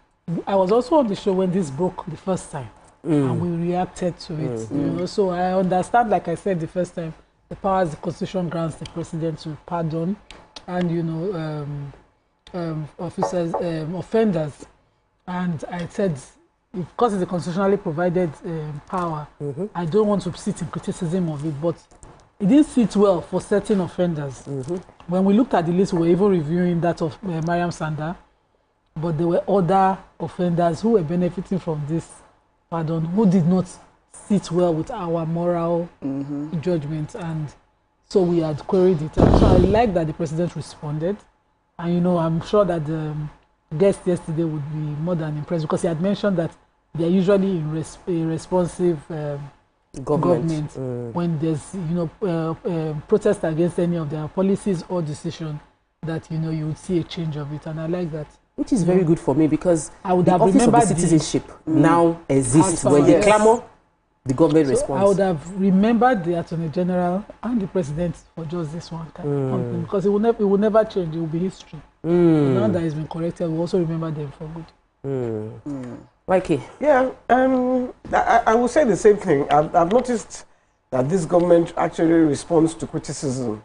I was also on the show when this broke the first time. And we reacted to it. So I understand, like I said the first time, the powers the Constitution grants the president to pardon and, officers, offenders. And I said, because it's a constitutionally provided power, I don't want to sit in criticism of it, but it didn't sit well for certain offenders. When we looked at the list, we were even reviewing that of Mariam Sanda, but there were other offenders who were benefiting from this pardon, who did not sit well with our moral judgment, and so we had queried it. And so I like that the president responded, and I'm sure that the guest yesterday would be more than impressed, because he had mentioned that they're usually in responsive government when there's protest against any of their policies or decision, that you would see a change of it, and I like that. Which is very good for me, because I would the have office of the citizenship now exists. When they clamor, the government responds. I would have remembered the Attorney General and the President for just this one time, because it will never change. It will be history. Now that it's been corrected, we'll also remember them for good. YK? Yeah, I will say the same thing. I've noticed that this government actually responds to criticism.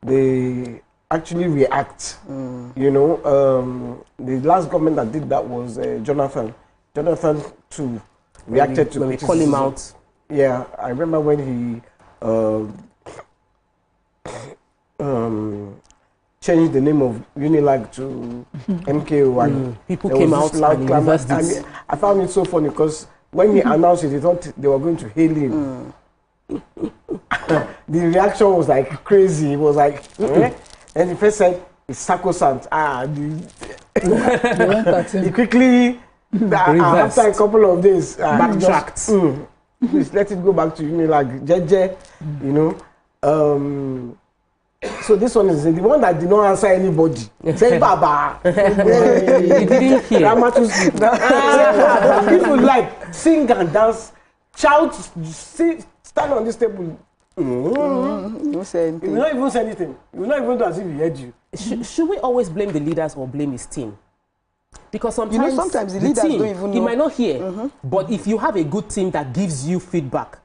They actually react. The last government that did that was Jonathan. Jonathan too reacted to criticism. We call him out. Yeah, I remember when he changed the name of Unilag to MKO, and people came out and reversed it. I found it so funny because when he announced it, he thought they were going to hail him. The reaction was like crazy. He was like, and he first said, "It's sacrosanct." He quickly, after a couple of days, backtracked. Please let it go back to Unilag, JJ, you know. So this one is the one that did not answer anybody. Say Baba. He didn't hear. People like sing and dance, shout, stand on this table. You will not even say anything. You will not even do as if he heard you. Should we always blame the leaders or blame his team? Because sometimes, the leaders team, don't even know. he might not hear, but if you have a good team that gives you feedback,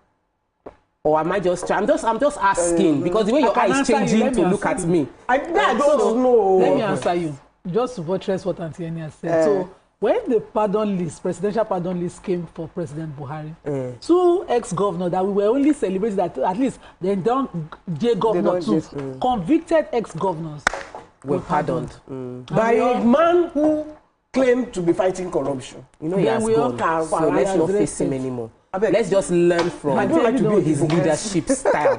or am I just trying? I'm just asking because the way your eye is changing to look at me. I don't know. Let me answer you. Just to buttress what Auntie Enya said. So when the presidential pardon list came for President Buhari, 2 ex-governors that we were only celebrating that at least they don't governor too, convicted ex-governors were pardoned by a man who claimed to be fighting corruption. You know, he has gone, so let's not face him anymore. Let's just learn from his leadership style.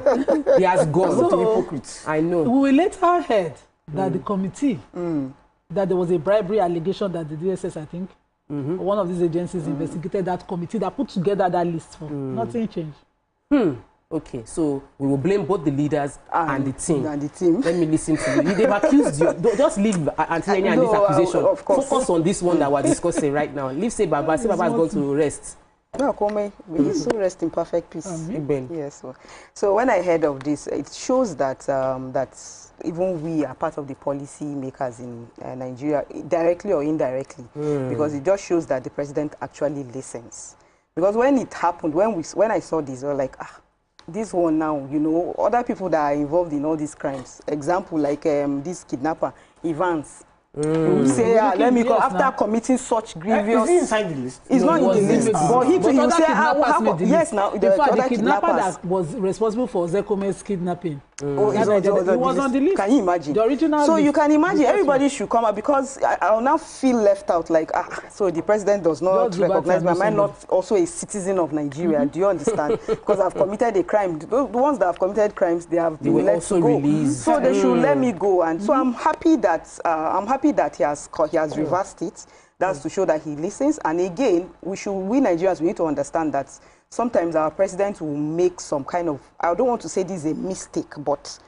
He has gone. So, I know. We later heard that the committee, that there was a bribery allegation that the DSS, I think, one of these agencies investigated that committee that put together that list for. Nothing changed. Okay, so we will blame both the leaders and the team. Let me listen to you. They've accused you. Just leave Auntie Enya and this accusation. Focus on this one that we're discussing right now. Leave say Baba has gone to rest. No, Kome, we still rest in perfect peace. Yes. So when I heard of this, it shows that that even we are part of the policy makers in Nigeria, directly or indirectly, because it just shows that the president actually listens. Because when it happened, when I saw this, I was like, this one now, you know, other people that are involved in all these crimes. Example, like this kidnapper, Evans. Who say, let me go after committing such grievous. Is he inside the list? He's not in the list. But he will say, yes, now the other kidnapper that was responsible for Zekome's kidnapping. He was on the list. Can you imagine? The original so list. You can imagine everybody should come out because I will now feel left out. Like, so the president does not recognize me. Am I not also a citizen of Nigeria? Do you understand? Because I've committed a crime. The ones that have committed crimes, they have been let to go. Released. So they should let me go. And so I'm happy that he has reversed it. That's to show that he listens. And again, we Nigerians, we need to understand that sometimes our president will make some kind of, I don't want to say this is a mistake, but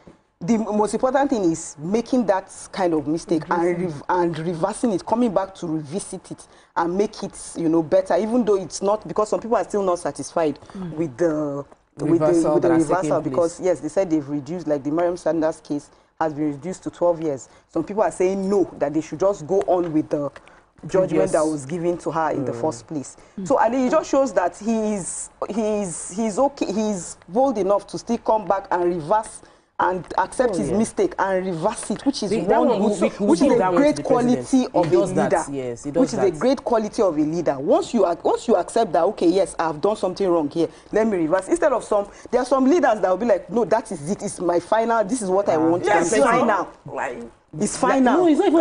the most important thing is making that kind of mistake and reversing it, coming back to revisit it and make it, you know, better, even though it's not, because some people are still not satisfied with the reversal because, yes, they said they've reduced, like the Mariam Sanders case has been reduced to 12 years. Some people are saying no, that they should just go on with the judgment that was given to her in the first place. So and it just shows that he's okay, he's bold enough to still come back and reverse and accept his mistake and reverse it, which is a great quality of a leader. Yes, which is a great quality of a leader. Once you accept that, okay, yes, I've done something wrong here, let me reverse. Instead of there are some leaders that will be like, no, that is it. It's my final. This is what I want. Yes, it's final. It's fine now. No, it's not even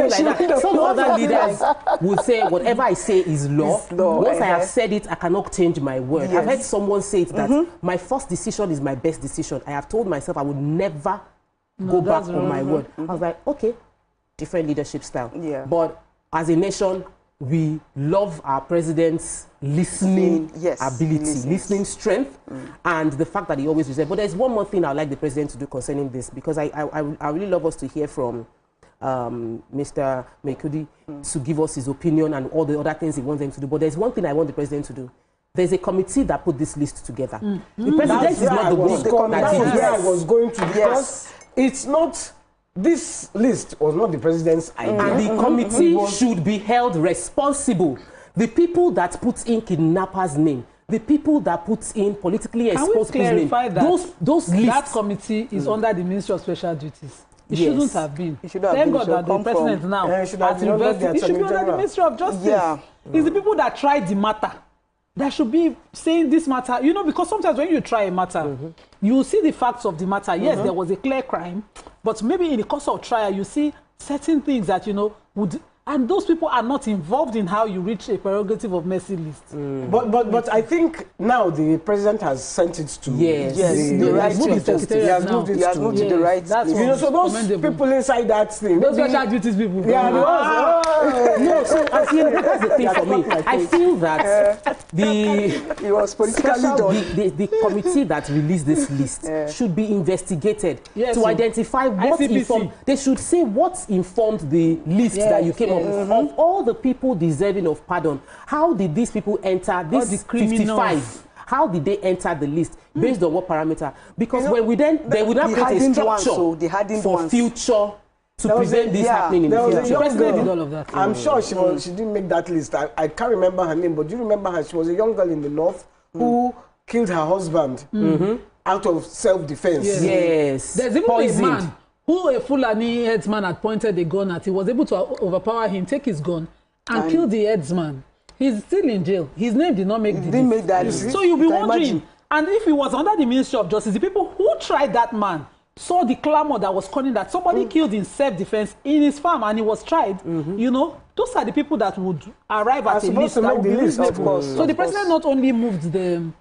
that. Some other leaders would say, whatever I say is law. Once I have said it, I cannot change my word. I've heard someone say it that my first decision is my best decision. I have told myself I would never go back on my word. I was like, okay, different leadership style. Yeah. But as a nation, we love our president's listening ability, listening strength, and the fact that he always says. But there's one more thing I'd like the president to do concerning this, because I really love us to hear from Mr. Mekudi to give us his opinion and all the other things he wants them to do. But there's one thing I want the president to do. There's a committee that put this list together. The president is not the one that did this. I was going to, because it's not. This list was not the president's idea. And the committee should be held responsible. The people that put in kidnappers' name, the people that put in politically exposed people's name, those lists. That committee is under the Ministry of Special Duties. It shouldn't have been. Thank God that the president now has reversed it. It should be under the Ministry of Justice. Yeah. It's the people that tried the matter that should be saying this matter. You know, because sometimes when you try a matter, you see the facts of the matter. Yes, there was a clear crime. But maybe in the course of trial, you see certain things that, you know, and those people are not involved in how you reach a prerogative of mercy list. But I think now the president has sent it to the right chief. He has moved it to the right. You know, so those people inside that thing, those special duties people. Yeah, no. So that's the thing for me. I feel that it was politically done. The committee that released this list should be investigated to identify what informed. They should say what informed the list that you came up with. Of all the people deserving of pardon, how did these people enter this 55? How did they enter the list? Based on what parameter? Because when we then they would not create a structure for future to prevent this happening in the future. The president did all of that. I'm sure she didn't make that list. I can't remember her name, but do you remember her? She was a young girl in the north who killed her husband out of self-defense. Yes. There's even a man who a Fulani headsman had pointed a gun at. He was able to overpower him, take his gun, and kill the headsman. He's still in jail. His name did not make the list. So you'll be wondering, and if he was under the Ministry of Justice, the people who tried that man saw the clamor that was calling that somebody killed in self-defense in his farm and he was tried. You know, those are the people that would arrive at a list that would be reasonable. So the president not only moved the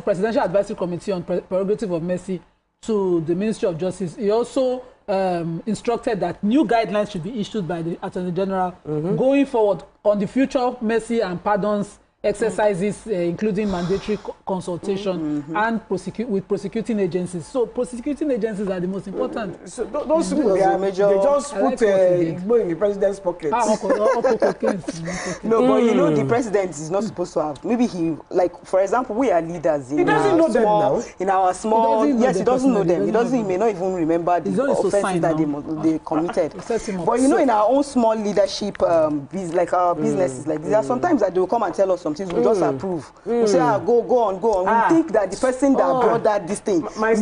Presidential Advisory Committee on Prerogative of Mercy to the Ministry of Justice, he also instructed that new guidelines should be issued by the Attorney General going forward on the future mercy and pardons exercises, including mandatory consultation and with prosecuting agencies. So prosecuting agencies are the most important. So those people, they just put Igbo in the president's pocket. No, but you know the president is not supposed to have. Maybe he, like for example, we are leaders. He doesn't know them now. In our small, he doesn't know them. He may not even remember the offenses that they committed. But you know, in our own small leadership, like our businesses, like there are sometimes that they will come and tell us something. We just approve. We say, go on. We think that the person that brought that this thing has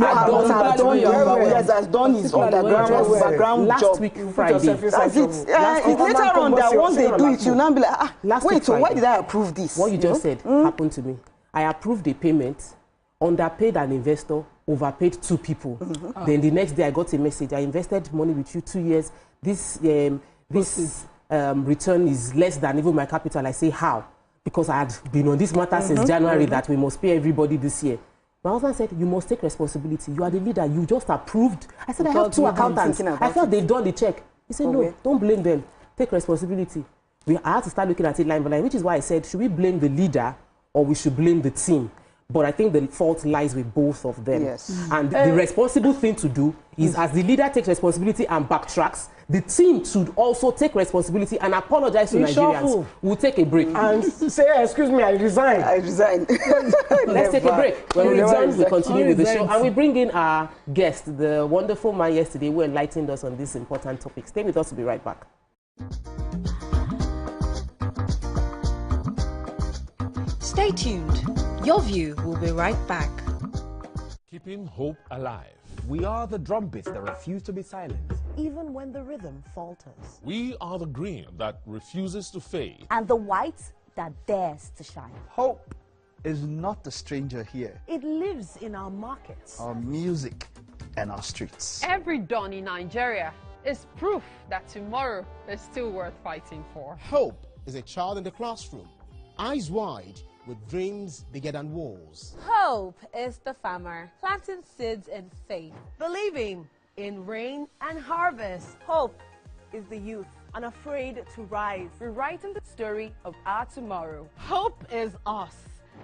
done his underground background job. Week Friday. That's it. It's later on that once they do it, you now be like, wait, so why did I approve this? What you just said happened to me. I approved a payment, underpaid an investor, overpaid 2 people. Then the next day I got a message. I invested money with you 2 years. This return is less than even my capital. I say, how? Because I had been on this matter since January that we must pay everybody this year. My husband said, you must take responsibility. You are the leader. You just approved. I said, I have 2 accountants. I thought they've done the check. He said, no, don't blame them. Take responsibility. I had to start looking at it line by line, which is why I said, should we blame the leader or we should blame the team? But I think the fault lies with both of them. Yes. And the responsible thing to do is, as the leader takes responsibility and backtracks, the team should also take responsibility and apologize to Nigerians. We'll take a break. And say, excuse me, I resign. Let's take a break. When we return, we continue with the show. And we bring in our guest, the wonderful man yesterday who enlightened us on this important topic. Stay with us, we'll be right back. Stay tuned. Your View will be right back. Keeping hope alive. We are the drumbeats that refuse to be silent, even when the rhythm falters. We are the green that refuses to fade. And the white that dares to shine. Hope is not a stranger here. It lives in our markets, our music, and our streets. Every dawn in Nigeria is proof that tomorrow is still worth fighting for. Hope is a child in the classroom, eyes wide, with dreams bigger than walls. Hope is the farmer planting seeds in faith, believing in rain and harvest. Hope is the youth unafraid to rise, rewriting the story of our tomorrow. Hope is us,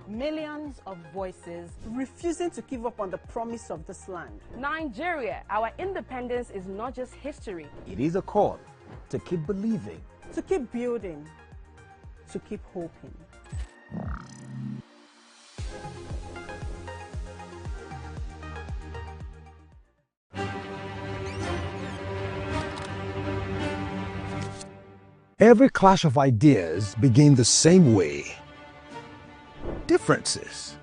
millions of voices refusing to give up on the promise of this land. Nigeria, our independence is not just history. It is a call to keep believing, to keep building, to keep hoping. Every clash of ideas begin the same way. Differences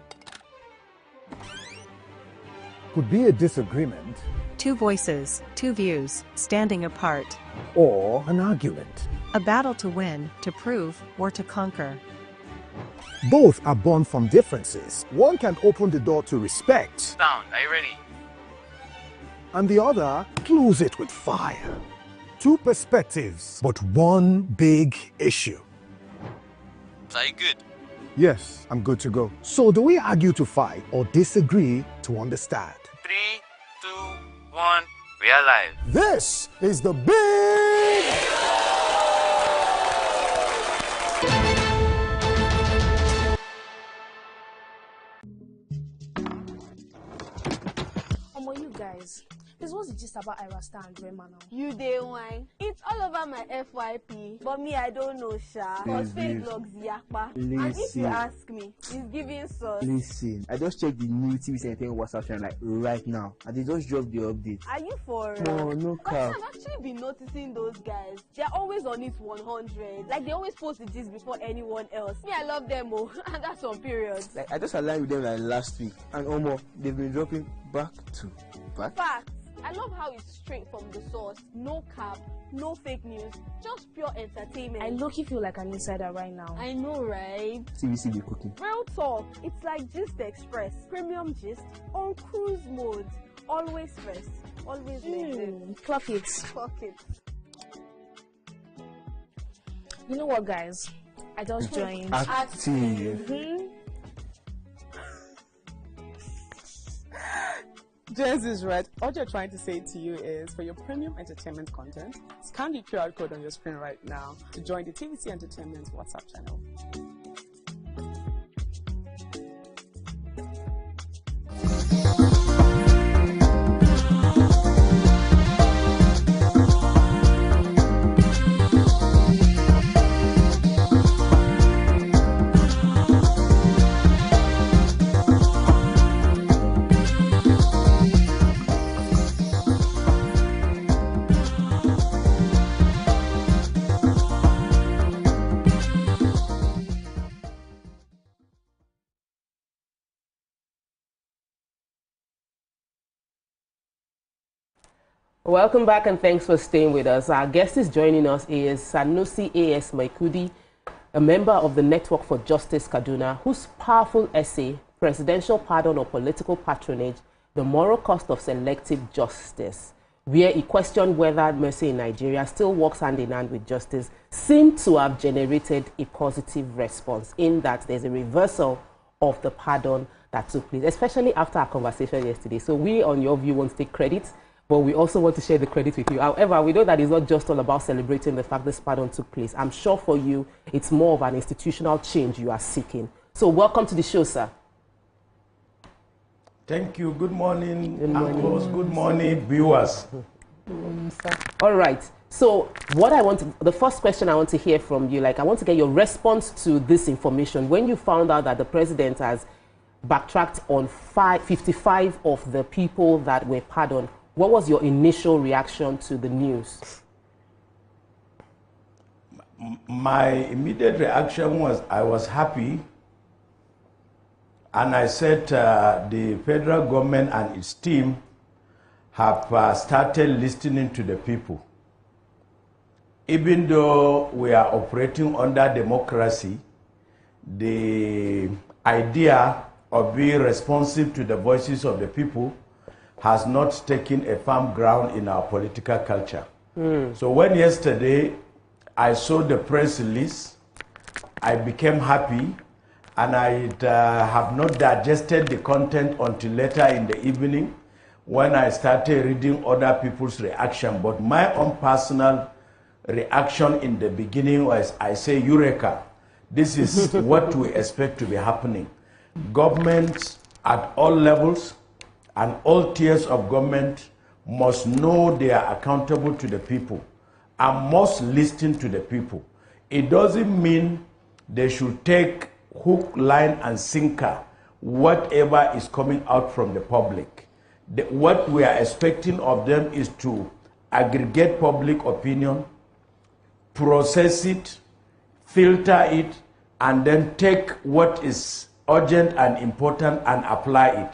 could be a disagreement, 2 voices, 2 views, standing apart, or an argument. A battle to win, to prove, or to conquer. Both are born from differences. One can open the door to respect. Sound, are you ready? and the other close it with fire. Two perspectives, but one big issue. Are you good? Yes, I'm good to go. So do we argue to fight or disagree to understand? 3, 2, 1, we are live. This is the big... You guys, this was just about Irasta and Rema now. You day wine. It's all over my FYP, but me I don't know, Sha. Cause fake blogs yakpa. And if you ask me, it's giving sauce. Listen, I just checked the new TVC Entertainment WhatsApp channel like right now, and they just dropped the update. Are you for? No cap. I've actually been noticing those guys. They're always on it 100. Like they always post the gist before anyone else. Me, I love them, oh, and that's on periods. Like I just aligned with them like last week, and they've been dropping back to back. Facts. I love how it's straight from the source. No cap, no fake news, just pure entertainment. I low-key feel like an insider right now. I know, right? TVC be cooking. Real talk. It's like Gist Express. Premium gist on cruise mode. Always first. Always next. Clock it. Clock it. You know what, guys? I just joined. Active. Jens is right. What you're trying to say to you is, for your premium entertainment content, scan the QR code on your screen right now to join the TVC Entertainment WhatsApp channel. Welcome back and thanks for staying with us. Our guest is joining us is Sanusi A.S. Maikudi, a member of the Network for Justice Kaduna, whose powerful essay, Presidential Pardon or Political Patronage, The Moral Cost of Selective Justice, where he questioned whether mercy in Nigeria still works hand in hand with justice, seemed to have generated a positive response in that there's a reversal of the pardon that took place, especially after our conversation yesterday. So we, on your view, won't take credit, but we also want to share the credit with you. However, we know that it's not just all about celebrating the fact this pardon took place. I'm sure for you, it's more of an institutional change you are seeking. So welcome to the show, sir. Thank you. Good morning, uncles. Good morning, viewers. All right. So the first question I want to hear from you, I want to get your response to this information. When you found out that the president has backtracked on 55 of the people that were pardoned, what was your initial reaction to the news? My immediate reaction was I was happy, and I said the federal government and its team have started listening to the people. Even though we are operating under democracy, the idea of being responsive to the voices of the people has not taken a firm ground in our political culture. So when yesterday I saw the press release, I became happy, and I have not digested the content until later in the evening when I started reading other people's reaction. But my own personal reaction in the beginning was, I say, Eureka, this is what we expect to be happening. Governments at all levels and all tiers of government must know they are accountable to the people and must listen to the people. It doesn't mean they should take hook, line, and sinker whatever is coming out from the public. What we are expecting of them is to aggregate public opinion, process it, filter it, and then take what is urgent and important and apply it.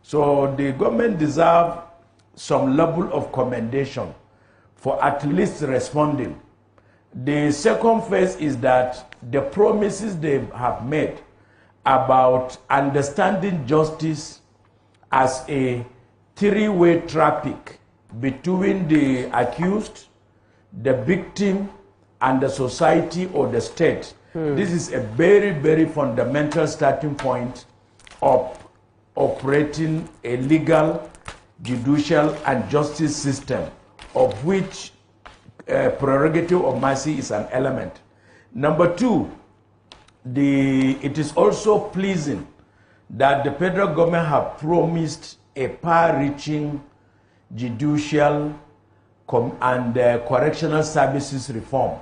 So the government deserves some level of commendation for at least responding. The second phase is that the promises they have made about understanding justice as a three-way traffic between the accused, the victim, and the society or the state. This is a very, very fundamental starting point of operating a legal, judicial, and justice system, of which prerogative of mercy is an element. Number two, it is also pleasing that the federal government have promised a far-reaching judicial and correctional services reform.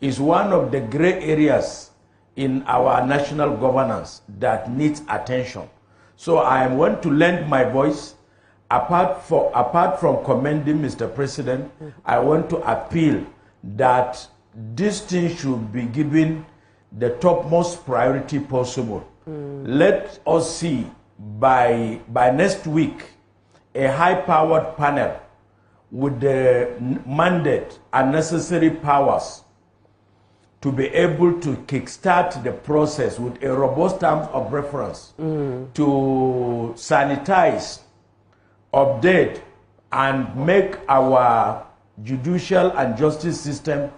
Is one of the gray areas in our national governance that needs attention. So I want to lend my voice. Apart from commending Mr. President, I want to appeal that this thing should be given the topmost priority possible. Let us see by next week a high-powered panel with the mandate and necessary powers to be able to kickstart the process with a robust terms of reference to sanitize, update, and make our judicial and justice system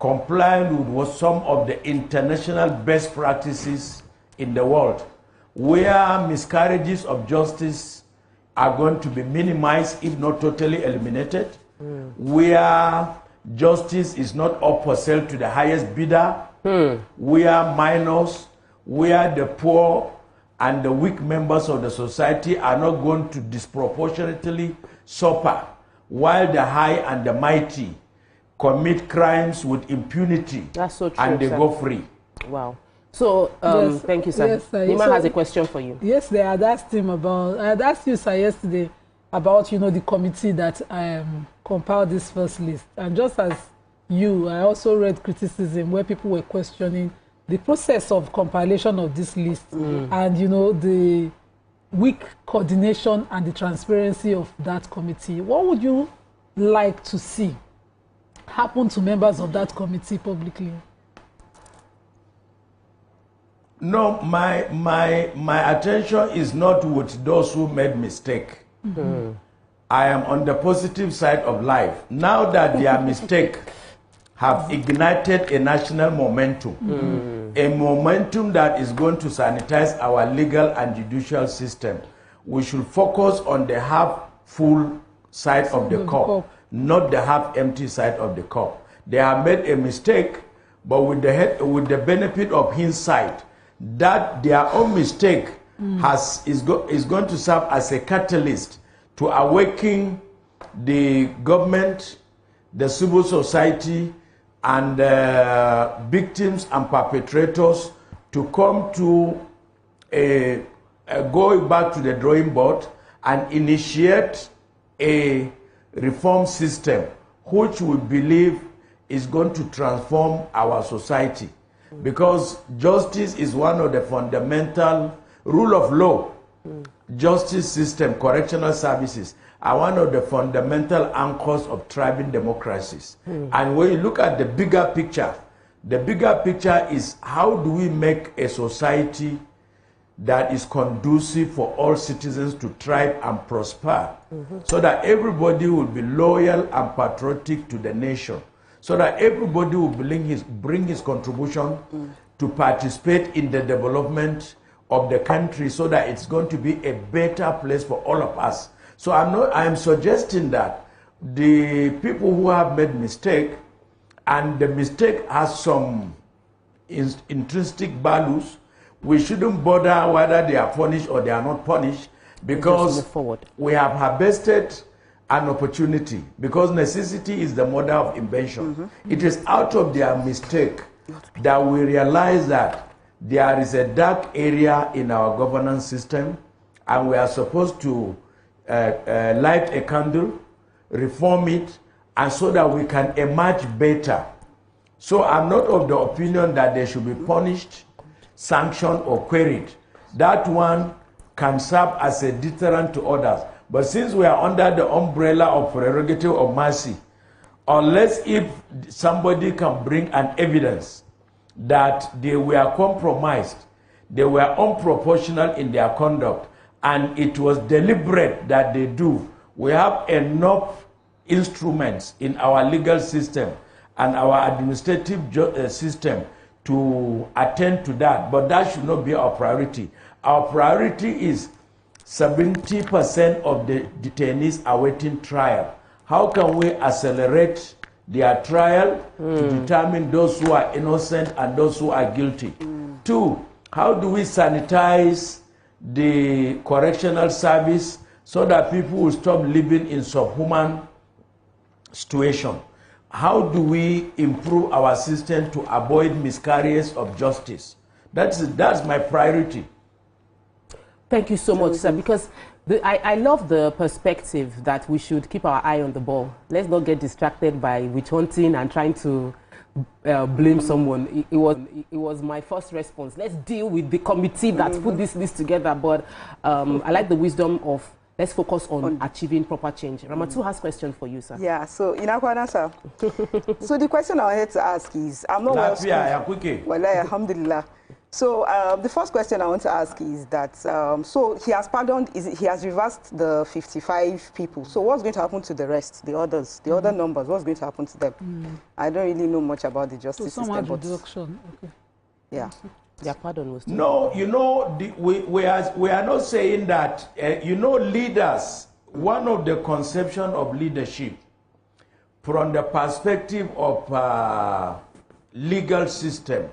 compliant with what some of the international best practices in the world, where miscarriages of justice are going to be minimized, if not totally eliminated, where justice is not up for sale to the highest bidder, where minors, where the poor and the weak members of the society are not going to disproportionately suffer, while the high and the mighty commit crimes with impunity. That's so true, and they sir. go free. Wow. So, Yes, thank you, sir. yes, sir. Nima So- has a question for you. Yesterday, I had asked him about, I had asked you, sir, yesterday about, the committee that compiled this first list. And just as you, I also read criticism where people were questioning the process of compilation of this list and, the weak coordination and the transparency of that committee. What would you like to see happen to members of that committee publicly? No, my attention is not with those who made mistake. I am on the positive side of life. Now that their mistake have ignited a national momentum, a momentum that is going to sanitize our legal and judicial system, we should focus on the half-full side of the cup, not the half-empty side of the cup. They have made a mistake, but with the benefit of hindsight, that their own mistake is going to serve as a catalyst to awaken the government, the civil society, and victims and perpetrators to come to go back to the drawing board and initiate a reform system which we believe is going to transform our society. Because justice is one of the fundamental rule of law. Justice system, correctional services are one of the fundamental anchors of thriving democracies. And when you look at the bigger picture is how do we make a society that is conducive for all citizens to thrive and prosper, so that everybody will be loyal and patriotic to the nation, so that everybody will bring his contribution to participate in the development of the country, so that it's going to be a better place for all of us. So I am suggesting that the people who have made mistake, and the mistake has some intrinsic values, we shouldn't bother whether they are punished or they are not punished, because we have harvested an opportunity, because necessity is the mother of invention. It is out of their mistake that we realize that there is a dark area in our governance system, and we are supposed to light a candle, reform it, and so that we can emerge better. So I'm not of the opinion that they should be punished, sanctioned, or queried. That one can serve as a deterrent to others. But since we are under the umbrella of prerogative of mercy, unless if somebody can bring an evidence that they were compromised, they were unproportional in their conduct, and it was deliberate that they do, We have enough instruments in our legal system and our administrative system to attend to that, but that should not be our priority. Our priority is 70% of the detainees awaiting trial. How can we accelerate their trial to determine those who are innocent and those who are guilty? 2, how do we sanitize the correctional service so that people will stop living in subhuman situation? How do we improve our system to avoid miscarriage of justice? That's my priority. Thank you so much, sir, because I love the perspective that we should keep our eye on the ball. Let's not get distracted by witch hunting and trying to blame someone. It was my first response. Let's deal with the committee that put this list together. But I like the wisdom of let's focus on achieving proper change. Ramatu has a question for you, sir. Yeah, so in Akwana, sir. So the question I wanted to ask is, I'm not well schooled. Well, alhamdulillah. So the first question I want to ask is that, so he has pardoned, he has reversed the 55 people. So what's going to happen to the rest, the others, the other numbers? What's going to happen to them? I don't really know much about the justice system. Reduction. Okay. Yeah. Their pardon was no, you know, we are not saying that, you know, leaders, one of the conception of leadership from the perspective of legal system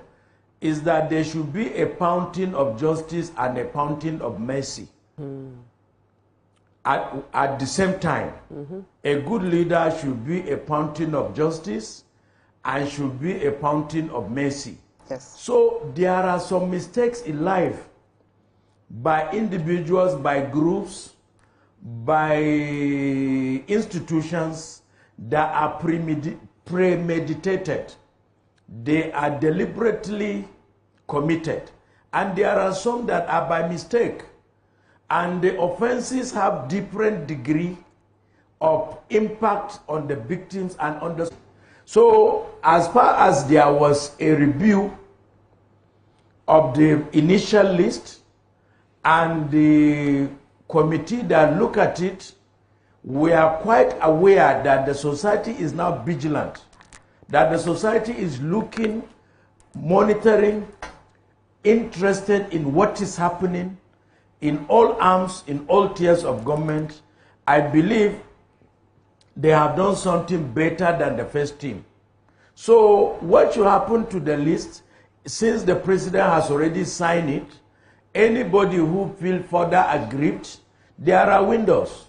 is that there should be a fountain of justice and a fountain of mercy. At the same time, a good leader should be a fountain of justice and should be a fountain of mercy. Yes. So there are some mistakes in life by individuals, by groups, by institutions that are premeditated. They are deliberately committed. And there are some that are by mistake. And the offenses have different degree of impact on the victims and on the... So as far as there was a review of the initial list and the committee that look at it, we are quite aware that the society is now vigilant, that the society is looking, monitoring, interested in what is happening in all arms, in all tiers of government. I believe they have done something better than the first team. So what should happen to the list, since the president has already signed it, anybody who feels further aggrieved, there are windows.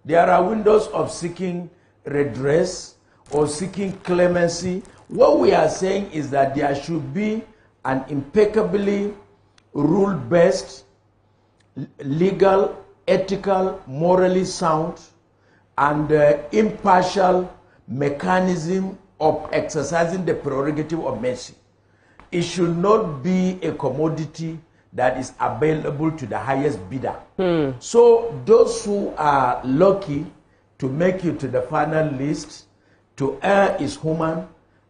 There are windows of seeking redress or seeking clemency. What we are saying is that there should be an impeccably rule-based, legal, ethical, morally sound, and impartial mechanism of exercising the prerogative of mercy. It should not be a commodity that is available to the highest bidder. So those who are lucky to make it to the final list, to err is human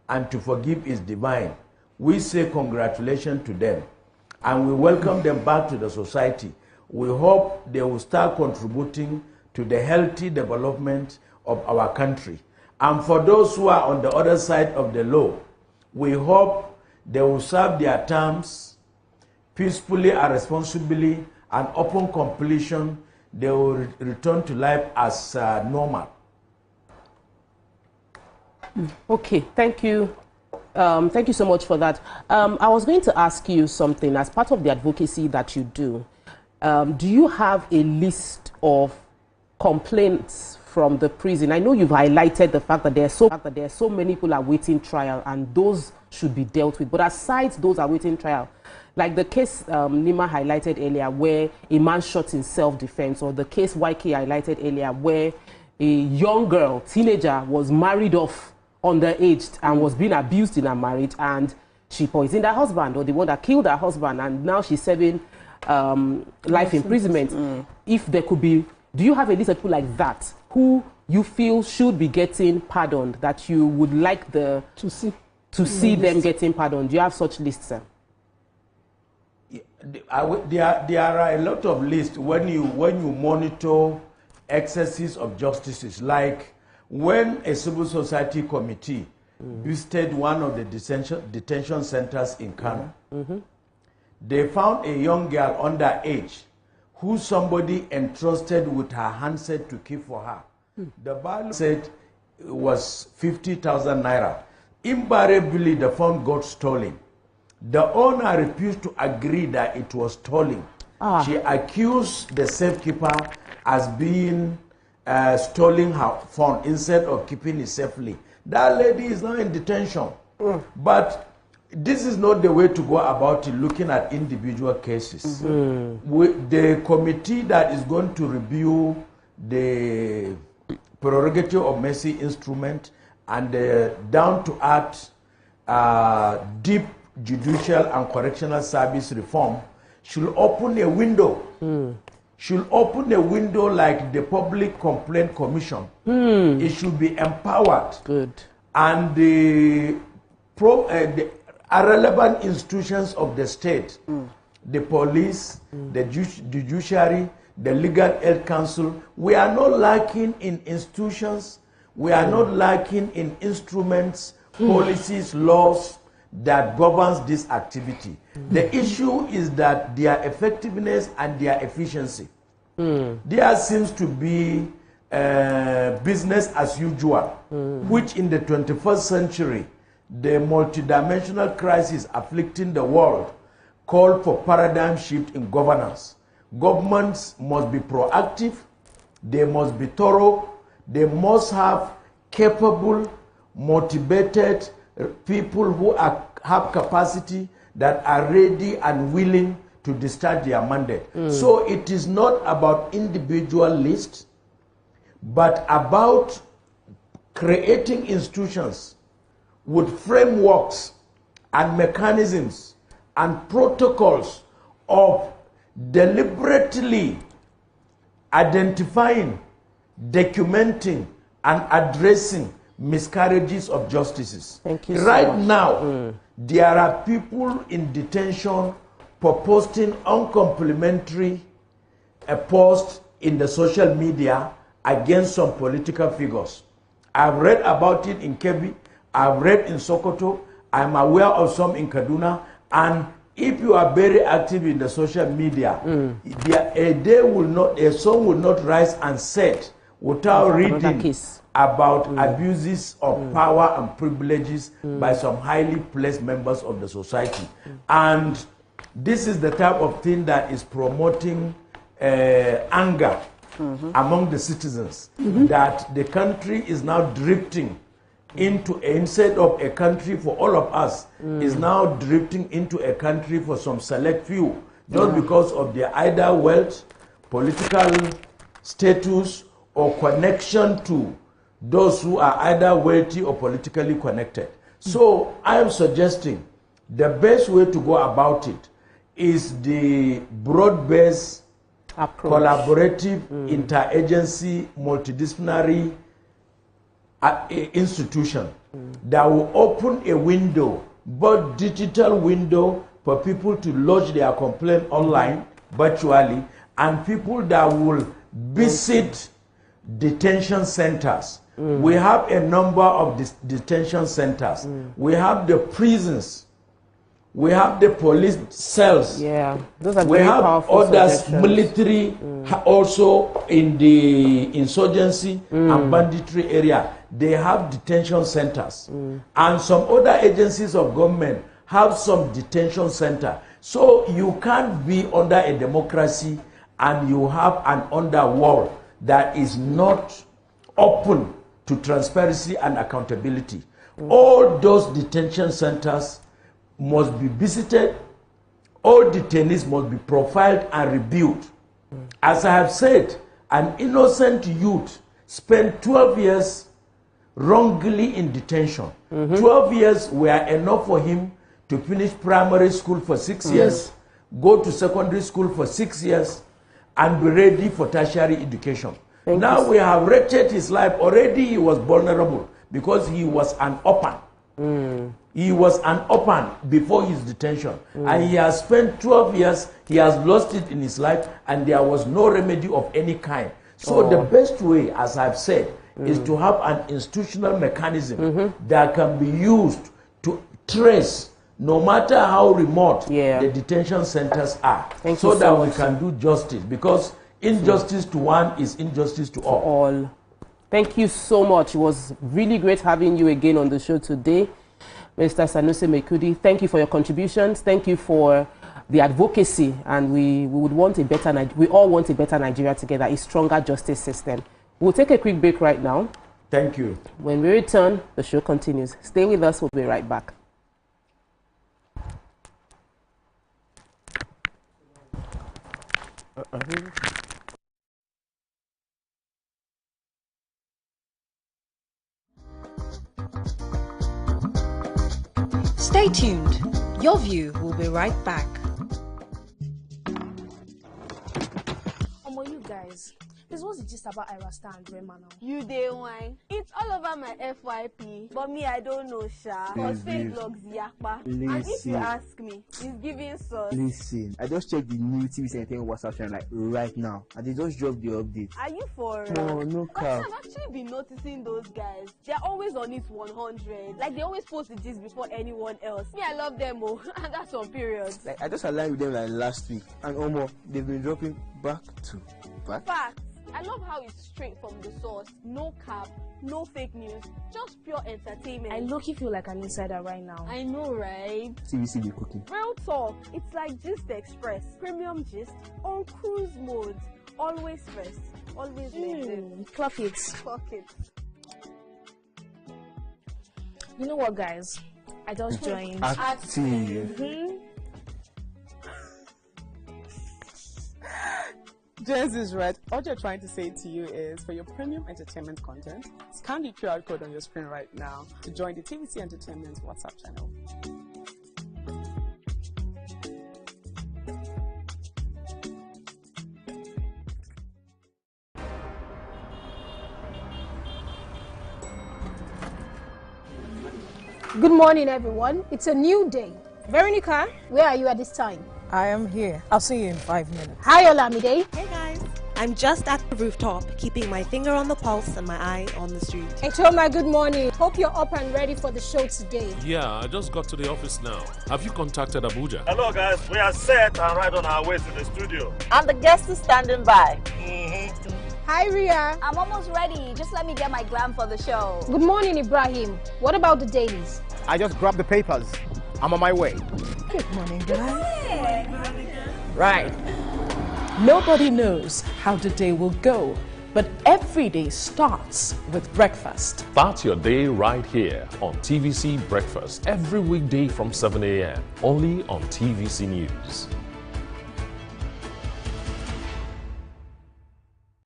and to forgive is divine. We say congratulations to them and we welcome them back to the society. We hope they will start contributing to the healthy development of our country. And for those who are on the other side of the law, we hope they will serve their terms peacefully and responsibly, and upon completion, they will return to life as normal. Okay, thank you. Thank you so much for that. I was going to ask you something. As part of the advocacy that you do you have a list of complaints from the prison? I know you've highlighted the fact that there are so many people awaiting trial and those should be dealt with. But aside those awaiting trial, like the case Nima highlighted earlier where a man shot in self-defense, or the case YK highlighted earlier where a young girl, teenager, was married off underaged and was being abused in her marriage, and she poisoned her husband, or the one that killed her husband, and now she's serving life imprisonment. If there could be, do you have a list of people like that who you feel should be getting pardoned, that you would like to see them getting pardoned? Do you have such lists, sir? There are a lot of lists when you monitor excesses of justices, like when a civil society committee visited one of the detention centers in Kano. They found a young girl underage who somebody entrusted with her handset to keep for her. The value said it was 50,000 naira. Invariably, the phone got stolen. The owner refused to agree that it was stolen. She accused the safekeeper as being stealing her phone instead of keeping it safely. That lady is now in detention. But this is not the way to go about it, looking at individual cases. The committee that is going to review the prerogative of mercy instrument and the down-to-earth deep judicial and correctional service reform should open a window. Should open a window like the Public Complaint Commission. It should be empowered. And the relevant institutions of the state, the police, the judiciary, the legal aid council, we are not lacking in institutions, we are not lacking in instruments, policies, laws that governs this activity. The issue is that their effectiveness and their efficiency. There seems to be business as usual, which in the 21st century, the multidimensional crisis afflicting the world called for paradigm shift in governance. Governments must be proactive, they must be thorough, they must have capable, motivated people who have capacity, that are ready and willing to discharge their mandate. So it is not about individual lists, but about creating institutions with frameworks and mechanisms and protocols of deliberately identifying, documenting, and addressing miscarriages of justice. Thank you so right much. Now, there are people in detention for posting uncomplimentary posts in the social media against some political figures. I've read about it in Kebbi, I've read in Sokoto, I'm aware of some in Kaduna, and if you are very active in the social media, a song will not rise and set without reading about abuses of power and privileges by some highly placed members of the society. And this is the type of thing that is promoting anger among the citizens, that the country is now drifting into, instead of a country for all of us, is now drifting into a country for some select few, just because of their either wealth, political status, or connection to those who are either wealthy or politically connected. So I am suggesting the best way to go about it is the broad-based, collaborative, interagency, multidisciplinary institution that will open a window, both digital window for people to lodge their complaint online, virtually, and people that will visit detention centers. We have a number of detention centers. We have the prisons. We have the police cells. Those are we very have powerful others, suggestions. military, also in the insurgency and banditry area. They have detention centers. And some other agencies of government have some detention center. So you can't be under a democracy and you have an underworld that is not open to transparency and accountability. All those detention centers must be visited. All detainees must be profiled and reviewed. As I have said, an innocent youth spent 12 years wrongly in detention. 12 years were enough for him to finish primary school for 6 years, go to secondary school for 6 years, and be ready for tertiary education. Now we have wretched his life. Already he was vulnerable because he was an orphan. He was an orphan before his detention. And he has spent 12 years, he has lost it in his life, and there was no remedy of any kind. So the best way, as I've said, is to have an institutional mechanism that can be used to trace, no matter how remote the detention centers are, so that we can do justice. Because injustice to one is injustice to all. Thank you so much. It was really great having you again on the show today, Mr. Sanusi Mekudi. Thank you for your contributions. Thank you for the advocacy, and we would want a better, we all want a better Nigeria together, a stronger justice system. We'll take a quick break right now. Thank you. When we return, the show continues. Stay with us. We'll be right back. Stay tuned. Your View will be right back. You guys, this was the gist about Irasta and Rema now. You day wine. It's all over my FYP, but me I don't know sha. Cause fake blogs yakpa. And if you ask me, it's giving sauce. Listen, I just checked the new TVC Entertainment WhatsApp channel like right now, and they just dropped the update. Are you for no cap. I've actually been noticing those guys. They're always on it 100. Like they always post the gist before anyone else. Me, I love them oh, and that's on period. Like I just aligned with them like last week, and they've been dropping back to back. Facts. I love how it's straight from the source. No cap, no fake news, just pure entertainment. I low-key feel like an insider right now. I know, right? TVC be cooking. Real talk. It's like Gist Express. Premium gist on cruise mode. Always first. Always legend. Clock it. Clock it. You know what, guys? I just joined. Active. Jess is right. All you're trying to say to you is, for your premium entertainment content, scan the QR code on your screen right now to join the TVC Entertainment WhatsApp channel. Good morning, everyone. It's a new day. Veronica, where are you at this time? I am here. I'll see you in 5 minutes. Hi, Olamide. Hey, guys. I'm just at the rooftop, keeping my finger on the pulse and my eye on the street. Hey, Toma, good morning. Hope you're up and ready for the show today. Yeah, I just got to the office now. Have you contacted Abuja? Hello, guys. We are set and right on our way to the studio. And the guest is standing by. Hi, Ria. I'm almost ready. Just let me get my glam for the show. Good morning, Ibrahim. What about the dailies? I just grabbed the papers. I'm on my way. Good morning, guys. Hey. Right. Nobody knows how the day will go, but every day starts with breakfast. Start your day right here on TVC Breakfast every weekday from 7 a.m. only on TVC News.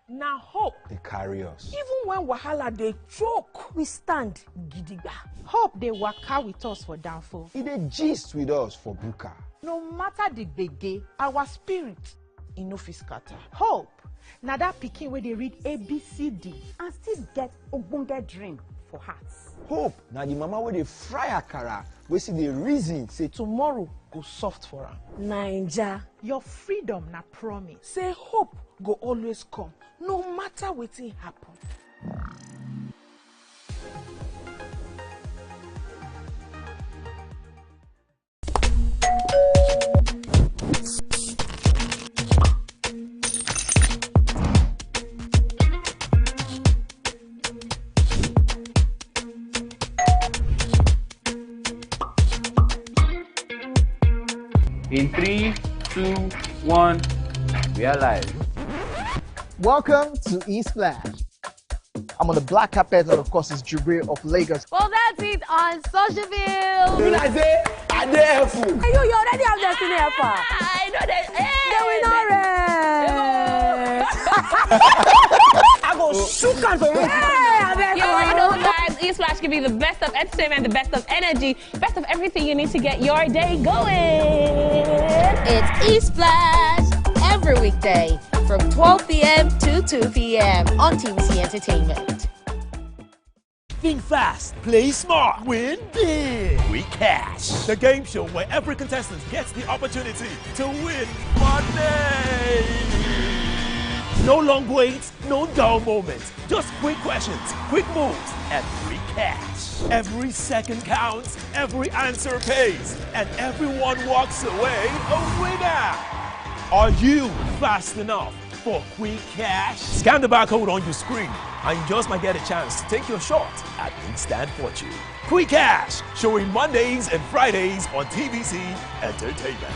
Now hope they carry us. Even when wahala they choke, we stand gidigba. Hope they waka with us for downfall. They gist with us for buka. No matter the gbege, our spirit in no fit scatter. Hope na that pikin where they read ABCD and still get ogbonge dream for hearts. Hope na the mama where they fry akara, we see the reason say tomorrow go soft for her. Naija, your freedom na promise. Say hope go always come, no matter wetin happen. In 3, 2, 1, we are live. Welcome to E-Splash. I'm on the black carpet, and of course, it's Jubril of Lagos. Well, that's it on Socialville. You already have Destiny Alpha. I know that. I go shoot on for you. You already know, guys. E-Splash can be the best of entertainment, the best of energy, best of everything you need to get your day going. It's E-Splash every weekday from 12 p.m. to 2 p.m. on TVC Entertainment. Think fast, play smart, win big. We Cash, the game show where every contestant gets the opportunity to win money. No long waits, no dull moments. Just quick questions, quick moves, and quick cash. Every second counts, every answer pays, and everyone walks away a winner. Are you fast enough for quick cash? Scan the barcode on your screen, and you just might get a chance to take your shot at instant fortune. Quick Cash, showing Mondays and Fridays on TVC Entertainment.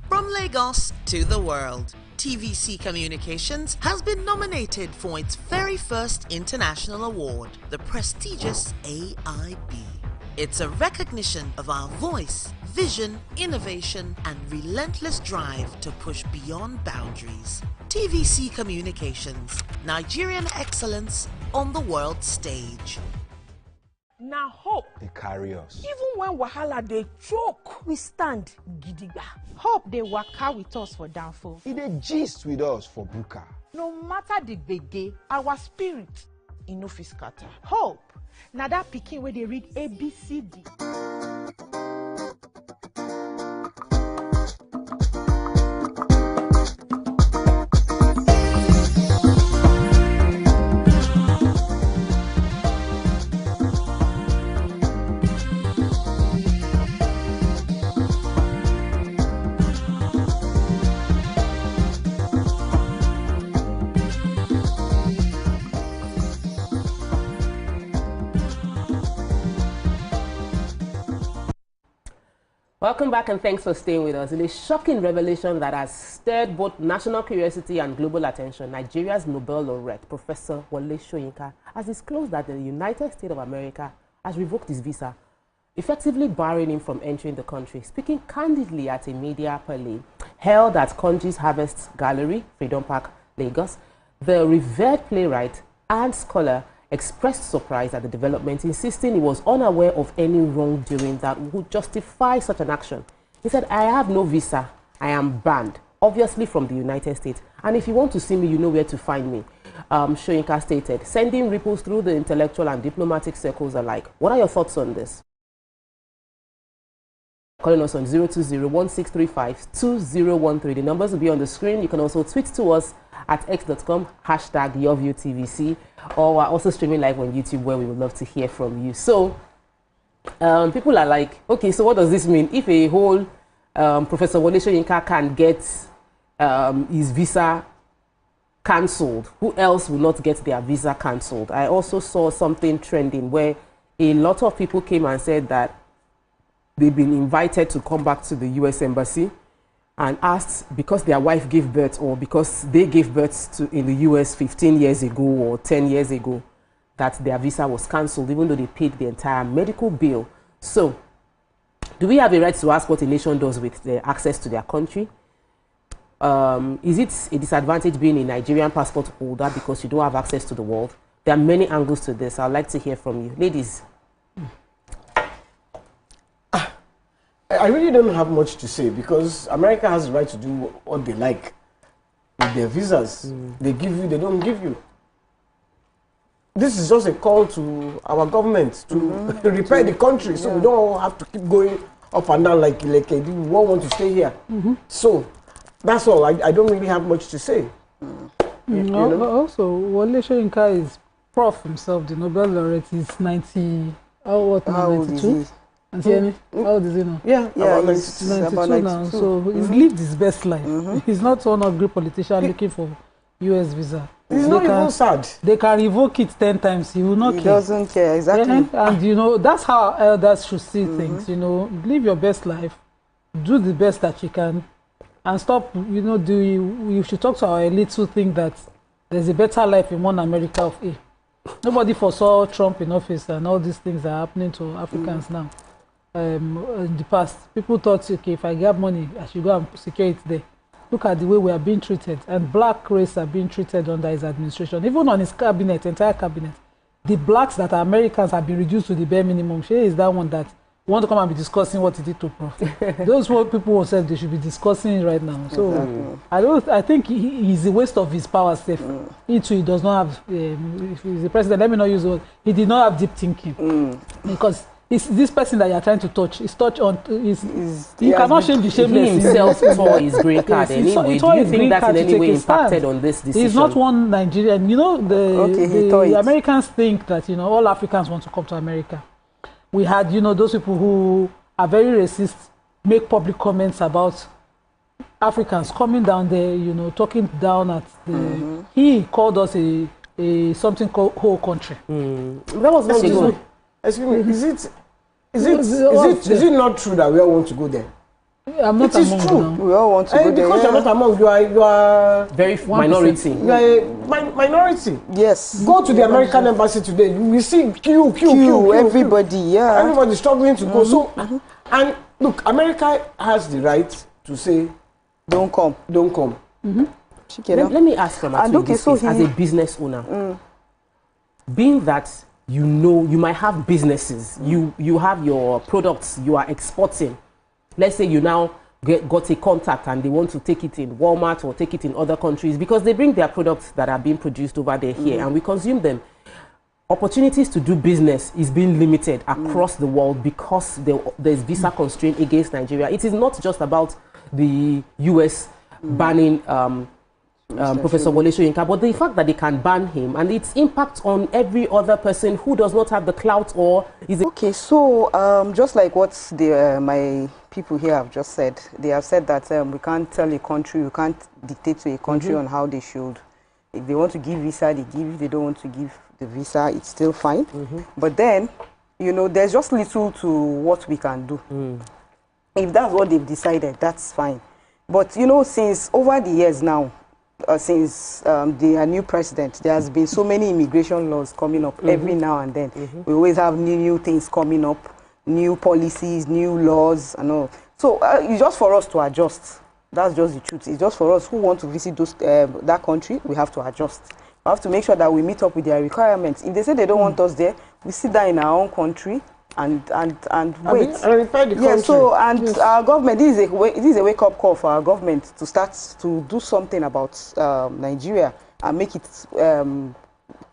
From Lagos to the world, TVC Communications has been nominated for its very first international award, the prestigious AIB. It's a recognition of our voice, vision, innovation, and relentless drive to push beyond boundaries. TVC Communications, Nigerian excellence on the world stage. Now hope They carry us. even when wahala dey choke, we stand gidigba. Hope dey waka with us for downfall. He dey gist with us for buka. No matter the gbege, our spirit e no fit scatter. Hope na that pikin wey dey read ABCD. Welcome back and thanks for staying with us. In a shocking revelation that has stirred both national curiosity and global attention, Nigeria's Nobel laureate, Professor Wole Soyinka, has disclosed that the United States of America has revoked his visa, effectively barring him from entering the country. Speaking candidly at a media parley held at Conji's Harvest Gallery, Freedom Park, Lagos, the revered playwright and scholar expressed surprise at the development, insisting he was unaware of any wrongdoing that would justify such an action. He said, "I have no visa. I am banned, obviously from the United States. And if you want to see me, you know where to find me." Soyinka stated, sending ripples through the intellectual and diplomatic circles alike. What are your thoughts on this? Calling us on 020-1635-2013. The numbers will be on the screen. You can also tweet to us at x.com, #YourViewTVC, or we're also streaming live on YouTube, where we would love to hear from you. So people are like, okay, so what does this mean? If a whole Professor Wole Soyinka can get his visa cancelled, who else will not get their visa cancelled? I also saw something trending where a lot of people came and said that they've been invited to come back to the US Embassy and asked, because their wife gave birth or because they gave birth to in the US 15 years ago or 10 years ago, that their visa was cancelled, even though they paid the entire medical bill. So, do we have a right to ask what a nation does with their access to their country? Is it a disadvantage being a Nigerian passport holder because you don't have access to the world? There are many angles to this. I'd like to hear from you. Ladies. I really don't have much to say, because America has the right to do what they like with their visas. They give you, they don't give you. This is just a call to our government to repair the country, so we don't have to keep going up and down like we won't want to stay here. So that's all. I don't really have much to say. You know? Also, Wole Soyinka is Prof himself, the Nobel laureate. He's 92? How old is he? How old is he now? Yeah, he's 92 now. So he's lived his best life. He's not one of great politician looking for US visa. He's not even sad. They can revoke it 10 times. He will not care. He doesn't care, exactly. And you know, that's how elders should see things. You know, live your best life, do the best that you can, and stop, you know, you should talk to our elites who think that there's a better life in one America of A. Nobody foresaw Trump in office and all these things are happening to Africans now. In the past, people thought, okay, if I get money, I should go and secure it there. Look at the way we are being treated, and black race are being treated under his administration. Even on his cabinet, entire cabinet, the blacks that are Americans have been reduced to the bare minimum. She is that one that want to come and be discussing what he did to Prof. Those people who said they should be discussing it right now. So I think he's a waste of his power self. He does not have, if he's the president, let me not use the word, he did not have deep thinking. Because this person that you are trying to touch is touch on, you cannot shame the shameless. He himself tore his green card anyway. Do you think that in any way impacted on this decision? He's not one Nigerian. You know, the Americans think that, you know, all Africans want to come to America. We had, you know, those people who are very racist make public comments about Africans coming down there, you know, talking down at the. He called us a something called whole country. That was not good. Excuse me, is it not true that we all want to go there? I'm not among them. We all want to go there. Because you're not among, you are very minority. You are a minority. Yes. Go to the American embassy today. You will see queue. Everybody, yeah. Everybody struggling to go. So, and look, America has the right to say, don't come. Let me ask from as a business owner, being that you know you might have businesses, you have your products you are exporting. Let's say you now got a contact and they want to take it in Walmart or take it in other countries because they bring their products that are being produced over there here and we consume them. Opportunities to do business is being limited across the world because there's visa constraint against Nigeria. It is not just about the US banning Professor Wole Soyinka, but the fact that they can ban him and its impact on every other person who does not have the clout or is okay. So just like what my people here have just said, they have said that we can't tell a country, we can't dictate to a country on how they should. If they want to give visa, they give. If they don't want to give the visa, it's still fine. But then, you know, there's just little to what we can do. If that's what they've decided, that's fine. But you know, since over the years now, since the new president, there has been so many immigration laws coming up every now and then. We always have new things coming up, new policies, new laws, and all. So it's just for us to adjust. That's just the truth. It's just for us who want to visit that country. We have to adjust. We have to make sure that we meet up with their requirements. If they say they don't want us there, we sit down in our own country and wait. So our government, this is a wake-up call for our government to start to do something about Nigeria and make it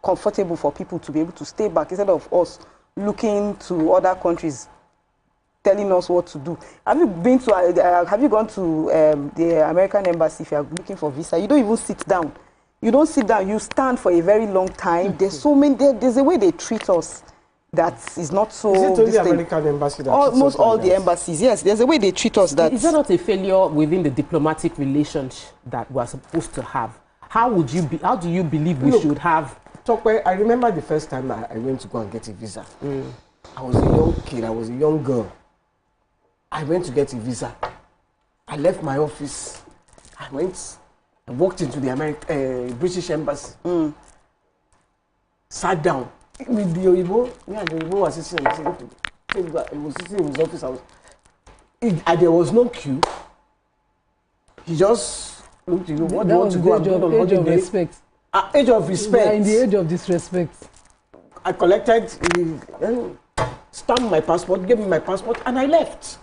comfortable for people to be able to stay back instead of us looking to other countries telling us what to do. Have you been to? Have you gone to the American embassy if you are looking for visa? You don't even sit down. You don't sit down. You stand for a very long time. There's so many. There's a way they treat us that is not so. Is it only the American embassy that almost all the embassies? Yes, there's a way they treat us that. Is that not a failure within the diplomatic relations that we're supposed to have? How would you be? How do you believe we should have? I remember the first time I went to go and get a visa. I was a young kid. I was a young girl. I went to get a visa. I left my office. I walked into the British embassy. Sat down with the Oyibo. Me and the Oyibo was sitting he was sitting in his office. And there was no queue. He just looked, you know, what do you want to go and do on holiday? Age of respect. Age of respect. We are in the age of disrespect. I collected, stamped my passport, gave me my passport, and I left.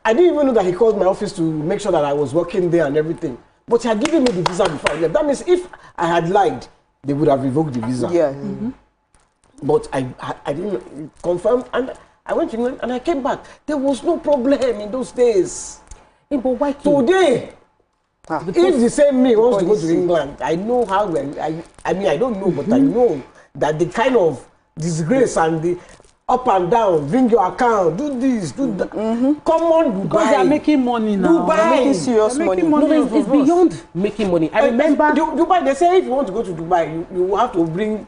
I didn't even know that he called my office to make sure that I was working there and everything. But he had given me the visa before I left. That means if I had lied, they would have revoked the visa. Yeah. But I didn't confirm, and I went to England and I came back. There was no problem in those days. But why today? If the same me wants to go to England, I know how. I mean, I don't know, but I know that the kind of disgrace and the up and down, bring your account, do this, do that. Come on, Dubai. Because they are making money now. Dubai. They're making serious money. No, it's beyond making money. I remember Dubai. They say if you want to go to Dubai, you have to bring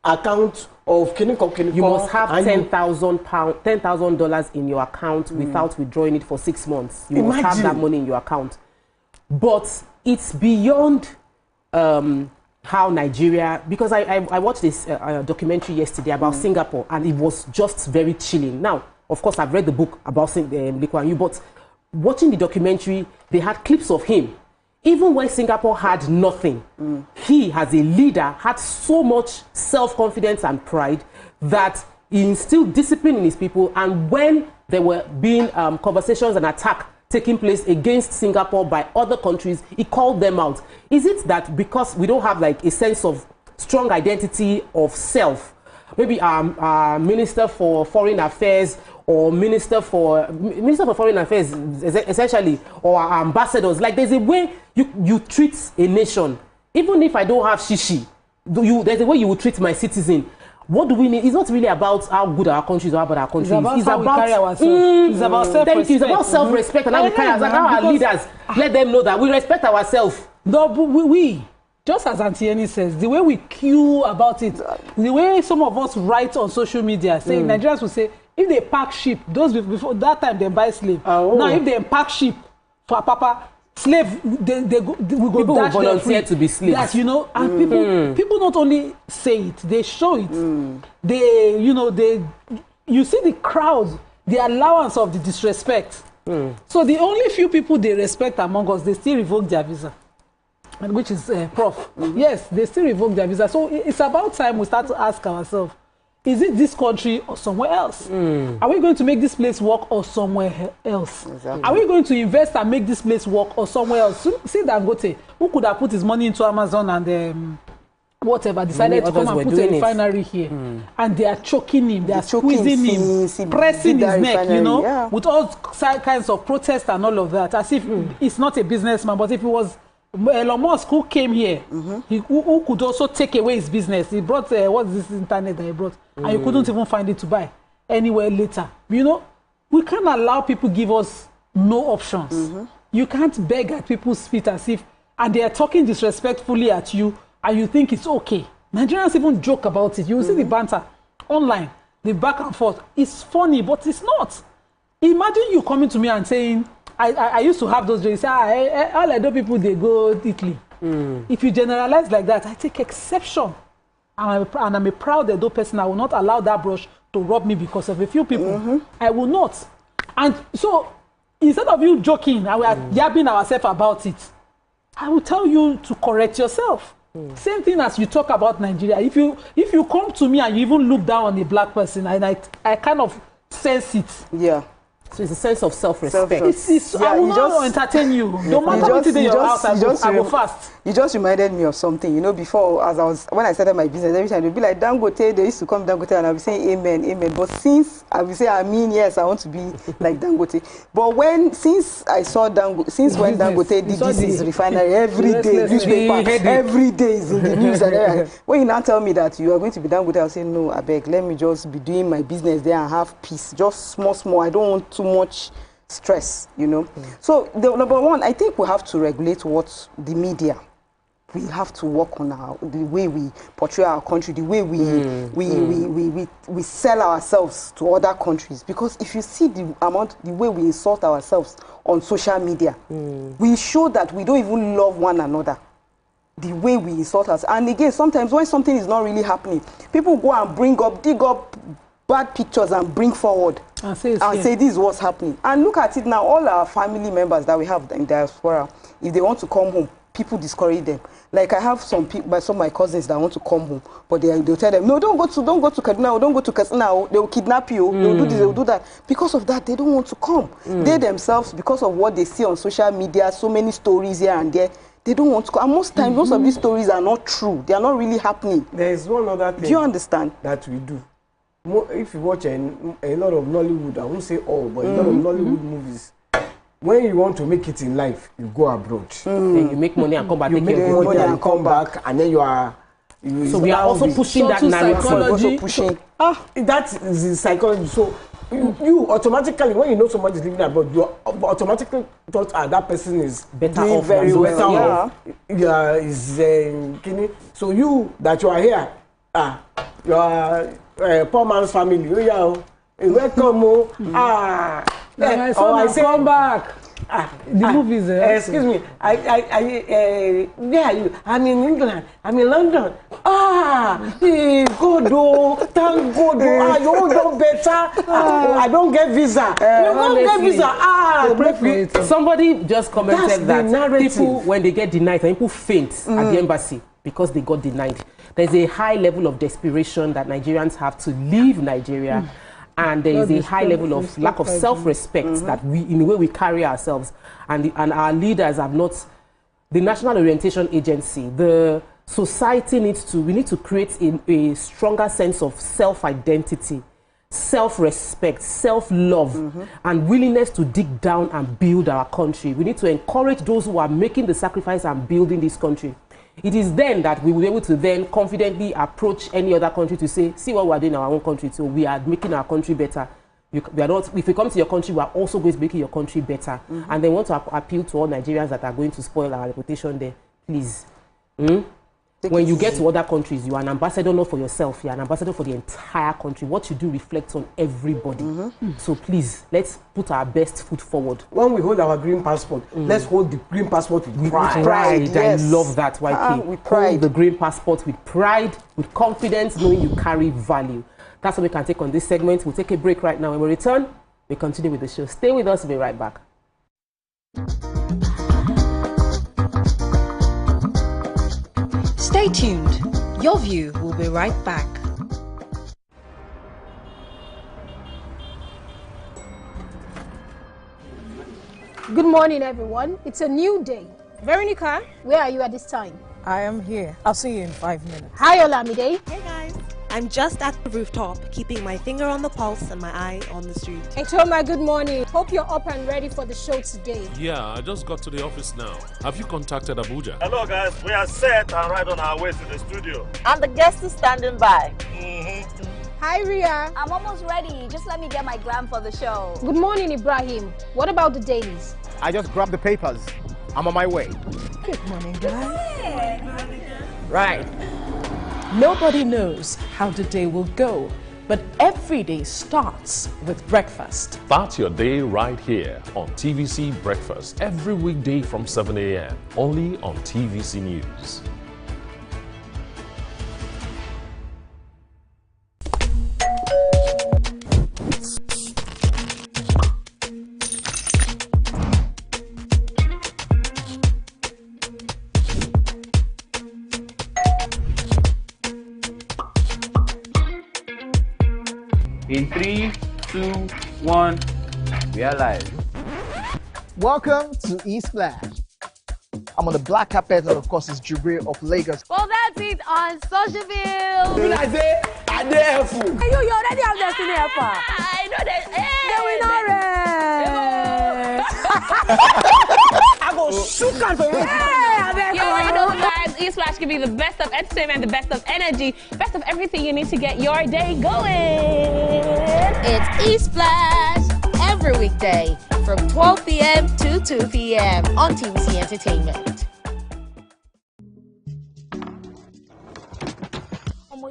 account of Kiniko. You must have $10,000 in your account without withdrawing it for 6 months. You must have that money in your account. But it's beyond how Nigeria, because I watched this documentary yesterday about Singapore, and it was just very chilling. Now, of course, I've read the book about Lee Kuan Yew, but watching the documentary, they had clips of him. Even when Singapore had nothing, he, as a leader, had so much self-confidence and pride that he instilled discipline in his people, and when there were being conversations and attack taking place against Singapore by other countries, he called them out. Is it that because we don't have like a sense of strong identity of self, maybe Minister for Foreign Affairs or Minister for Foreign Affairs essentially, or ambassadors, like there's a way you treat a nation. Even if I don't have shishi, there's a way you will treat my citizen. What do we need? It's not really about how good our country is or how bad our country is. It's about how we carry ourselves. It's about self-respect. It's about self-respect and how we carry ourselves. How our leaders let them know that we respect ourselves. No, but we just as Auntie Annie says, the way we queue about it, the way some of us write on social media, saying Nigerians will say, if they pack sheep, those before that time they buy slave. Now if they pack sheep for Papa, slave, we go people dash will volunteer to be slaves. That, you know, and people not only say it, they show it. They, you know, you see the crowd, the allowance of the disrespect. So the only few people they respect among us, they still revoke their visa, which is Prof. Yes, they still revoke their visa. So it's about time we start to ask ourselves, is it this country or somewhere else? Are we going to make this place work or somewhere else? Exactly. Are we going to invest and make this place work or somewhere else? See Dangote, who could have put his money into Amazon and whatever, decided to come and put a refinery here. And they are choking him, they are squeezing him, pressing his neck, you know, with all kinds of protests and all of that, as if it's not a businessman, but if it was Elon Musk who came here, who could also take away his business. He brought, what's this internet that he brought? And you couldn't even find it to buy anywhere later. You know, we can't allow people give us no options. You can't beg at people's feet as if, and they are talking disrespectfully at you, and you think it's okay. Nigerians even joke about it. You will see the banter online, the back and forth. It's funny, but it's not. Imagine you coming to me and saying, I used to have those jokes. All Edo people, they go Italy. If you generalize like that, I take exception. And I'm a proud Edo person. I will not allow that brush to rub me because of a few people. I will not. And so, instead of you joking and we are yabbing ourselves about it, I will tell you to correct yourself. Same thing as you talk about Nigeria. If you come to me and you even look down on a black person, and I kind of sense it. Yeah. So it's a sense of self-respect. I will not entertain you. No matter what in your house, I go fast. You just reminded me of something. You know, before, when I started my business, every time they'd be like, Dangote, they used to come Dangote, and I'll be saying amen, amen. But since I will say, I mean, yes, I want to be like Dangote. But since I saw Dangote, when Dangote did this refinery, every day, newspaper, every day is in the news. And when you now tell me that you are going to be Dangote, I'll say, no, I beg, let me just be doing my business there and have peace. Just small. I don't want too much stress, you know. So the number one, I think we have to regulate what the media. We have to work on the way we portray our country, the way we sell ourselves to other countries. Because if you see the way we insult ourselves on social media, we show that we don't even love one another. The way we insult us. And again, sometimes when something is not really happening, people go and dig up bad pictures and bring forward and say this is what's happening. And look at it now, all our family members that we have in diaspora, if they want to come home, people discourage them. Like I have some of my cousins that want to come home, but they'll tell them, no, don't go to Kaduna, don't go to Katsina, they will kidnap you, they'll do this, they'll do that. Because of that, they don't want to come. They themselves, because of what they see on social media, so many stories here and there, they don't want to come. And most times, most of these stories are not true. They are not really happening. There is one other thing. Do you understand? That we do. If you watch a lot of Nollywood, I won't say all, but a lot of Nollywood movies, when you want to make it in life, you go abroad. Then you make money and come back. You make money and come back, and then you are. So we are also pushing that narrative. Also pushing. That is the psychology. So you automatically, when you know somebody is living abroad, you automatically thought that person is better off, very well. Yeah, so you that you are here, you are poor man's family. Welcome. I say come back. The movies. Excuse me. Where are you? I'm in England. I'm in London. God, thank God. You don't better. I don't get visa. You don't get visa. Somebody just commented that people, when they get denied, people faint at the embassy. because they got denied. There's a high level of desperation that Nigerians have to leave Nigeria. And there is a high level of lack of self-respect that we, in the way we carry ourselves. And our leaders have not, the National Orientation Agency, the society we need to create a stronger sense of self-identity, self-respect, self-love, and willingness to dig down and build our country. We need to encourage those who are making the sacrifice and building this country. It is then that we will be able to then confidently approach any other country to say, see what we are doing in our own country, so we are making our country better. We are not, if we come to your country, we are also going to make your country better. And they want to appeal to all Nigerians that are going to spoil our reputation there. Please. When you get to other countries, you are an ambassador not for yourself, you are an ambassador for the entire country. What you do reflects on everybody. So please, let's put our best foot forward. When we hold our green passport, let's hold the green passport with pride. Yes. I love that, YK. With pride. Hold the green passport with pride, with confidence, knowing you carry value. That's what we can take on this segment. We'll take a break right now. When we return, we continue with the show. Stay with us, we'll be right back. Stay tuned. Your View will be right back. Good morning, everyone. It's a new day. Veronica, where are you at this time? I am here. I'll see you in 5 minutes. Hi, Olamide. Hey, guys. I'm just at the rooftop, keeping my finger on the pulse and my eye on the street. Hey, Toma, good morning. Hope you're up and ready for the show today. Yeah, I just got to the office now. Have you contacted Abuja? Hello, guys. We are set and right on our way to the studio. And the guest is standing by. Hi, Ria. I'm almost ready. Just let me get my gram for the show. Good morning, Ibrahim. What about the dailies? I just grabbed the papers. I'm on my way. Good morning, guys. Right. Nobody knows how the day will go, but every day starts with breakfast. Start your day right here on TVC Breakfast every weekday from 7 a.m. only on TVC News. In 3, 2, 1, we are live. Welcome to E-Splash. I'm on the black carpet, and of course, it's Jubril of Lagos. Well, that's it on Socialville. When I say, I dare fool. You already have Destiny Alpha. I know that. I go shook out for you. You already know, guys. E-Splash can be the best of entertainment, the best of energy, best of everything you need to get your day going. It's E-Splash every weekday from 12 p.m. to 2 p.m. on TVC Entertainment.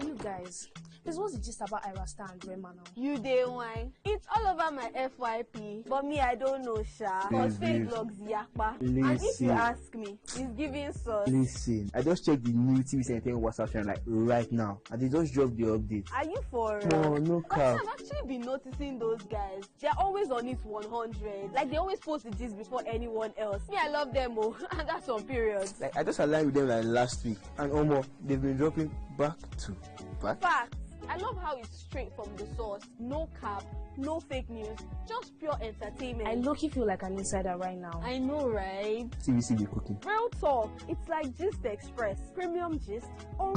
You guys, this was just about Irasta and Rema now. You day wine. It's all over my FYP, but me, I don't know, Sha. Cause fake vlogs yakpa. And if you ask me, it's giving sauce. Listen, I just checked the new TVC Entertainment WhatsApp channel like right now, and they just dropped the update. Are you for No, no cap. I've actually been noticing those guys. They're always on it 100. Like they always post the gist before anyone else. Me, I love them, oh, and that's on period. Like I just aligned with them like last week, and almost they've been dropping back to back. Facts. I love how it's straight from the source. No cap, no fake news, just pure entertainment. I low-key feel like an insider right now. I know, right? TVC be cooking. Real talk. It's like Gist Express. Premium gist. Oh.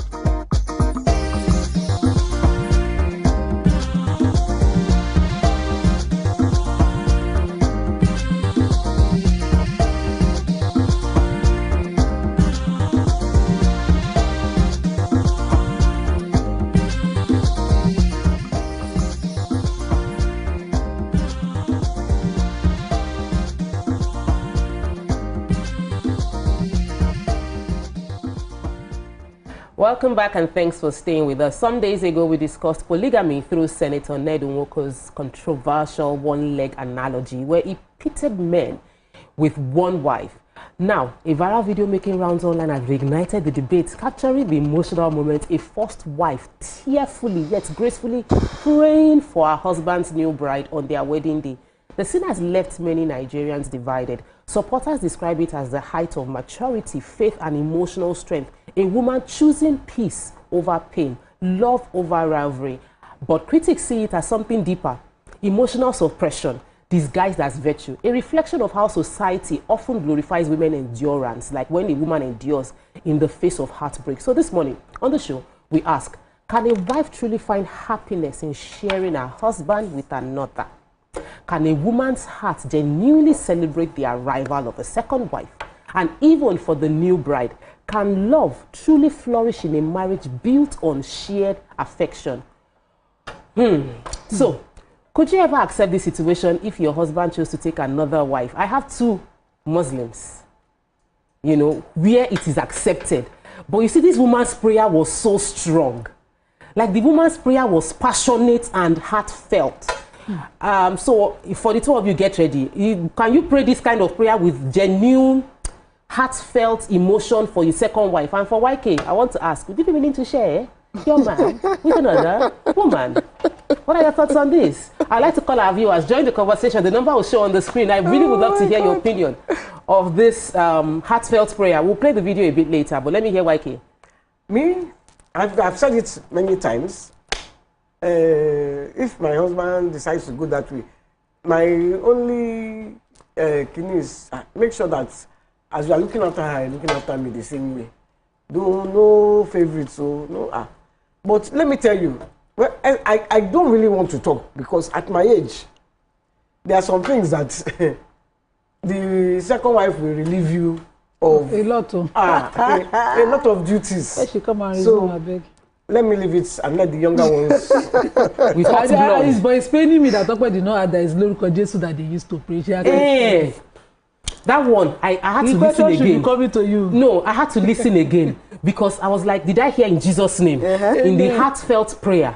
Welcome back and thanks for staying with us. Some days ago, we discussed polygamy through Senator Ned Nwoko's controversial one-leg analogy where he pitted men with one wife. Now, a viral video making rounds online has reignited the debate, capturing the emotional moment, a first wife tearfully yet gracefully praying for her husband's new bride on their wedding day. The scene has left many Nigerians divided. Supporters describe it as the height of maturity, faith, and emotional strength. A woman choosing peace over pain, love over rivalry. But critics see it as something deeper, emotional suppression, disguised as virtue, a reflection of how society often glorifies women's endurance, like when a woman endures in the face of heartbreak. So this morning on the show, we ask, can a wife truly find happiness in sharing her husband with another? Can a woman's heart genuinely celebrate the arrival of a second wife? And even for the new bride, can love truly flourish in a marriage built on shared affection? So, could you ever accept this situation if your husband chose to take another wife? I have 2 Muslims, you know, where it is accepted. But you see, this woman's prayer was so strong. Like, the woman's prayer was passionate and heartfelt. So, for the 2 of you, get ready. Can you pray this kind of prayer with genuine, heartfelt emotion for your second wife? And for YK, I want to ask, would you be willing to share your man with another woman? What are your thoughts on this? I'd like to call our viewers, join the conversation. The number will show on the screen. I really would love to hear your opinion of this heartfelt prayer. We'll play the video a bit later, but let me hear YK. Me, I've said it many times. If my husband decides to go that way, my only thing is make sure that as you are looking after her, looking after me the same way. No favorites, so no. But let me tell you, well, I don't really want to talk because at my age, there are some things that the second wife will relieve you of a lot of a lot of duties. Let she come and so I beg. Let me leave it and let the younger ones. But it's paining me that Tokwe did not add that it's Lord Jesus that they used to preach. That one, I had to listen again. Be coming to you. No, I had to listen again because I was like, did I hear in Jesus' name? In the heartfelt prayer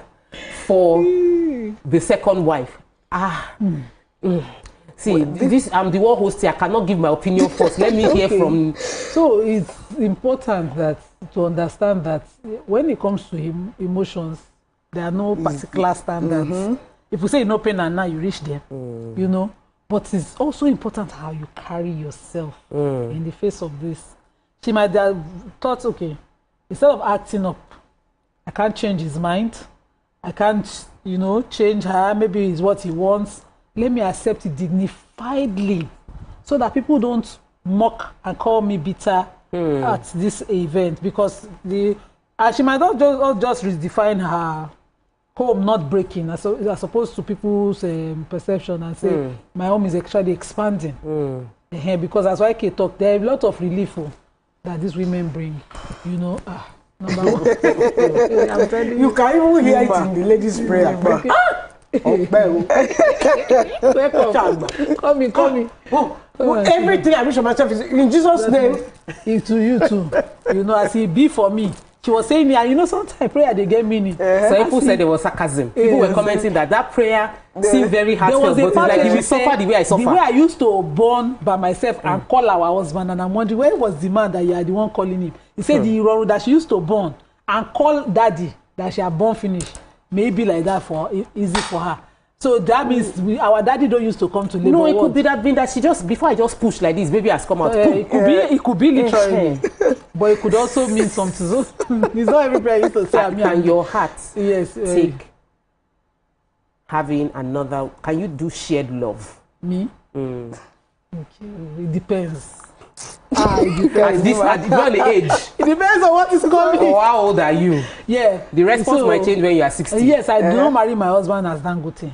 for the second wife. See, this I'm the one host here. I cannot give my opinion first. Let me hear from. So it's important that to understand that when it comes to emotions, there are no particular standards. If you say no pain and now you reach there, you know. But it's also important how you carry yourself in the face of this. She might have thought, okay, instead of acting up, I can't change his mind. I can't, you know, change her. Maybe it's what he wants. Let me accept it dignifiedly so that people don't mock and call me bitter at this event. Because she might not just redefine her home not breaking as opposed to people's perception and say my home is actually expanding. Because as YK talked, there are a lot of relief that these women bring. You know, number one. I'm telling you, you can even hear it in the ladies' prayer. Come in. Everything I wish for myself is in Jesus' name. It's to you too. You know, as he be for me. She was saying, yeah, you know, sometimes prayer they get meaning. So people said there was sarcasm. People were commenting that prayer seemed very heartfelt, but like if you suffer the way I suffer. The way I used to born by myself and call our husband, and I'm wondering where was the man that you are the one calling him. He said the Iroro that she used to born and call daddy that she had born finish. Maybe like that for easy for her. So that means our daddy don't used to come to labor. No, it could be that she just before I just push like this, baby has come out. It could be literally, but it could also mean something. So it's not every prayer used to say. Can your heart take having another? Can you do shared love? Me? Okay, it depends. It depends. At the age. It depends on what is coming. Or how old are you? Yeah. The response might change when you are 60. Yes, I do not marry my husband as Dangote.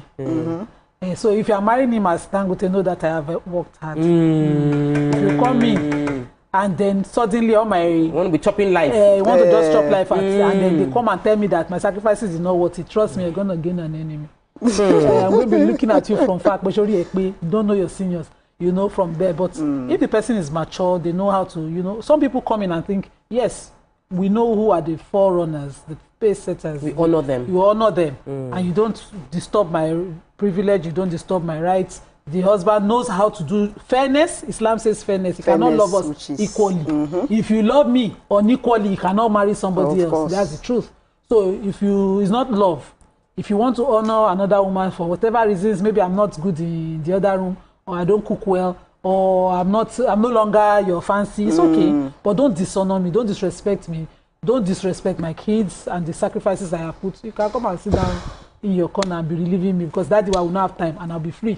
So if you are marrying him as Dangote, know that I have worked hard. If you come in and then suddenly all my... You want to be chopping life. You want to just chop life and then they come and tell me that my sacrifices is not worth it. Trust me, you're going to gain an enemy. I'm going to be looking at you from far, but you don't know your seniors. You know, from there. But if the person is mature, they know how to, you know, some people come in and think, yes, we know who are the forerunners, the pace setters. We honor them. You honor them. And you don't disturb my privilege, you don't disturb my rights. The husband knows how to do fairness. Islam says fairness. You cannot love us equally. If you love me unequally, you cannot marry somebody else. That's the truth. So if it's not love, If you want to honor another woman for whatever reasons, maybe I'm not good in the other room, or I don't cook well, or I'm no longer your fancy, it's okay. But don't dishonor me, don't disrespect me, don't disrespect my kids and the sacrifices I have put. You can come and sit down in your corner and be relieving me, because that day I will not have time and I'll be free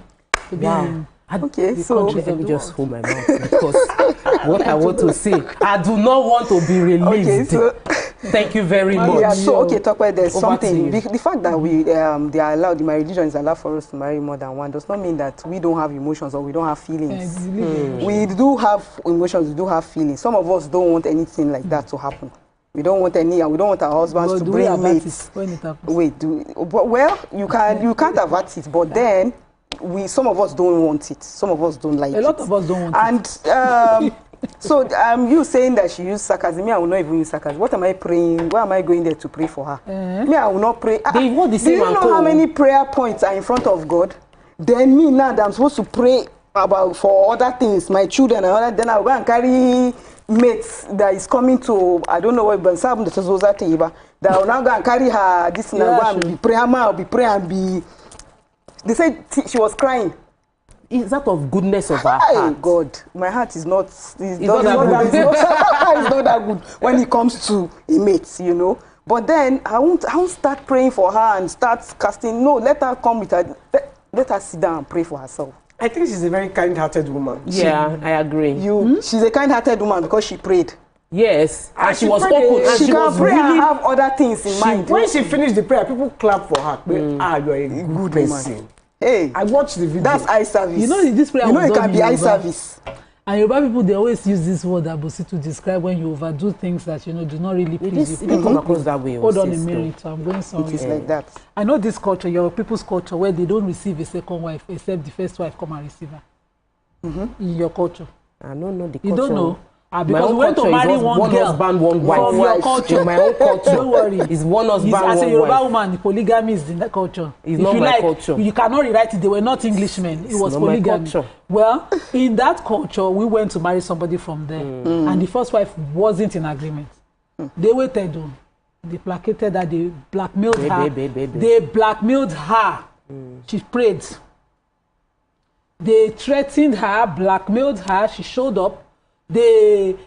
to be in okay, so let me just hold my mouth, because what I want to say, I do not want to be released. Okay, so thank you very much. Yeah, so okay, talk about there's something. The fact that we they are allowed, my religion is allowed for us to marry more than one, does not mean that we don't have emotions or we don't have feelings. We do have emotions, we do have feelings. Some of us don't want anything like that to happen. We don't want any, and we don't want our husbands to bring mates. Wait, well, you can't avert it, but then some of us don't want it. Some of us don't like it. A lot of us don't want it. And so you saying that she used sarcasm, me, I will not even use sarcasm. What am I praying? Why am I going there to pray for her? Me, I will not pray. Do you know how many prayer points are in front of God? Then me now that I'm supposed to pray for other things, my children and other, then I'll go and carry mates that is coming to, I don't know what, but that will now go and carry her this and go and pray. I'll be praying and be. They said she was crying. Is that of goodness of her heart? God, my heart is not. It's not that good when it comes to a mate, you know. But then I won't start praying for her and start casting. No, let her come with her. Let her sit down and pray for herself. I think she's a very kind-hearted woman. Yeah, I agree. She's a kind-hearted woman because she prayed. Yes, and she was open, and she was can pray really and have other things in mind. When she finished the prayer, people clap for her. You're a good person. Hey, I watched the video. That's eye service. You know, this prayer it can be eye service. And Yoruba people, they always use this word abosi to describe when you overdo things that do not really please you. It come across that way. Hold on a minute, I'm going somewhere. It is like that. I know this culture, your people's culture, where they don't receive a second wife except the first wife come and receive her. In your culture. I don't know the culture. You don't know? Because we went to marry one girl husband, one wife. From your culture. In my own culture. Don't worry. It's one husband, one wife. As a Yoruba woman, polygamy is in that culture. It's not my culture. You cannot rewrite it. They were not Englishmen. It was polygamy. Well, in that culture, we went to marry somebody from there. And the first wife wasn't in agreement. They waited. They placated her. They blackmailed her. They blackmailed her. She prayed. They threatened her, blackmailed her. She showed up. At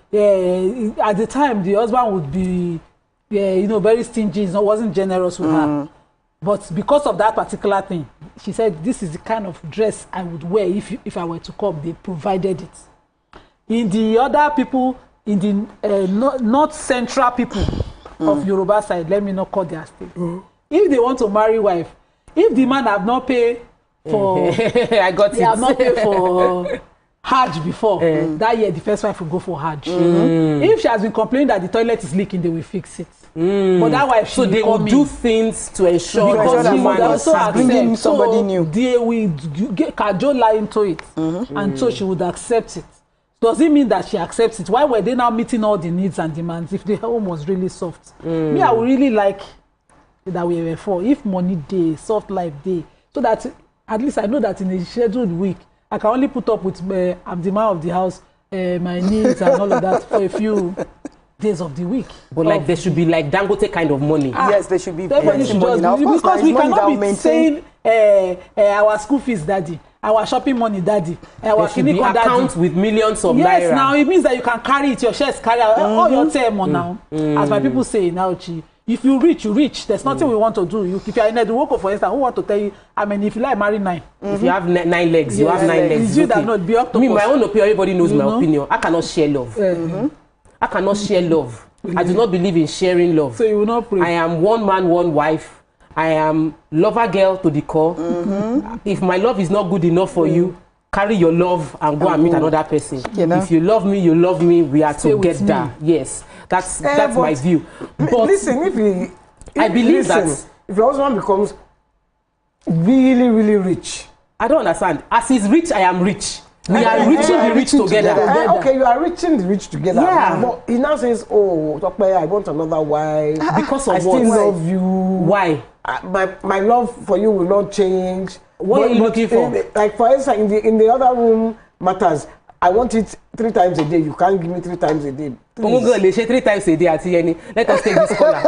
the time, the husband would be, very stingy. Wasn't generous with her. But because of that particular thing, she said, "This is the kind of dress I would wear if I were to come." They provided it. In the other people, in the north central people of Yoruba side, let me not call their state. If they want to marry wife, if the man have not paid for, I got they have not paid for Hajj before, that year the first wife will go for Hajj. If she has been complaining that the toilet is leaking, they will fix it. But that wife, so they will do things to ensure that the man is bringing somebody new. They will get cajole into it, and so she would accept it. Does it mean that she accepts it? Why were they now meeting all the needs and demands if the home was really soft? Me, I would really like that we were for if money day, soft life day, so that at least I know that in a scheduled week I can only put up with I'm the man of the house, my needs and all of that for a few days of the week. But like there should be like Dangote kind of money. Yes, there should be. Everybody should just because we cannot be saying our school fees, daddy, our shopping money, daddy, our clinic account with millions of naira. Yes, now it means that you can carry it, your shares carry all your term on now. As my people say now, if you reach, you reach. There's nothing we want to do. If you are in a Revokes, for instance, who want to tell you, I mean, if you like, marry 9. If you have 9 legs, you have 9 legs. It's you that not be up to me, my own opinion, everybody knows my opinion. I cannot share love. I cannot share love. I do not believe in sharing love. So you will not pray. I am one man, one wife. I am lover girl to the core. If my love is not good enough for you, carry your love and go and meet another person. If you love me, you love me. We are together. Yes, that's my view. But listen, I believe that if your husband becomes really, really rich, I don't understand. As he's rich, I am rich. We are reaching the rich together. Okay, you are reaching the rich together. Yeah. But he now says, "Oh, I want another wife because of I still love you. Why? My love for you will not change. What are you looking for? Like for instance, in the other room matters. I want it 3 times a day. You can't give me 3 times a day. Oh girl, they say 3 times a day at TNE. Let us take this caller.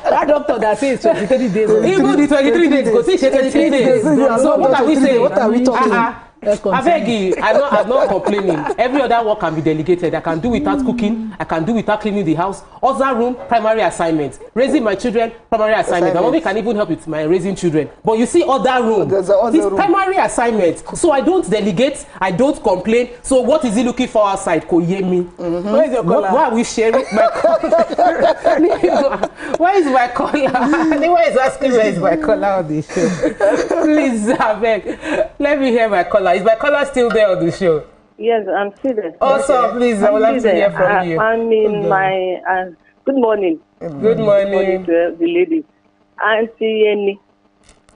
That doctor that says 23 days. Even the 23 days, go see 23 days. So what are we saying? What are we talking? I beg you, I'm not complaining. Every other work can be delegated. I can do without cooking. I can do without cleaning the house. Other room, primary assignment. Raising my children, primary assignment. My mommy can even help with my raising children. But you see other room. This primary assignment. So I don't delegate. I don't complain. So what is he looking for outside? Koyemi. Where is your collar? Why are we sharing my collar? Where is my collar? Anyone is asking where is my collar on the show. Please, I beg. Let me hear my collar. Is my collar still there on the show? Yes, I'm still there. Also, please, I would like to hear from you. I'm in my... good morning. Good morning. To the ladies. Auntie Yenny,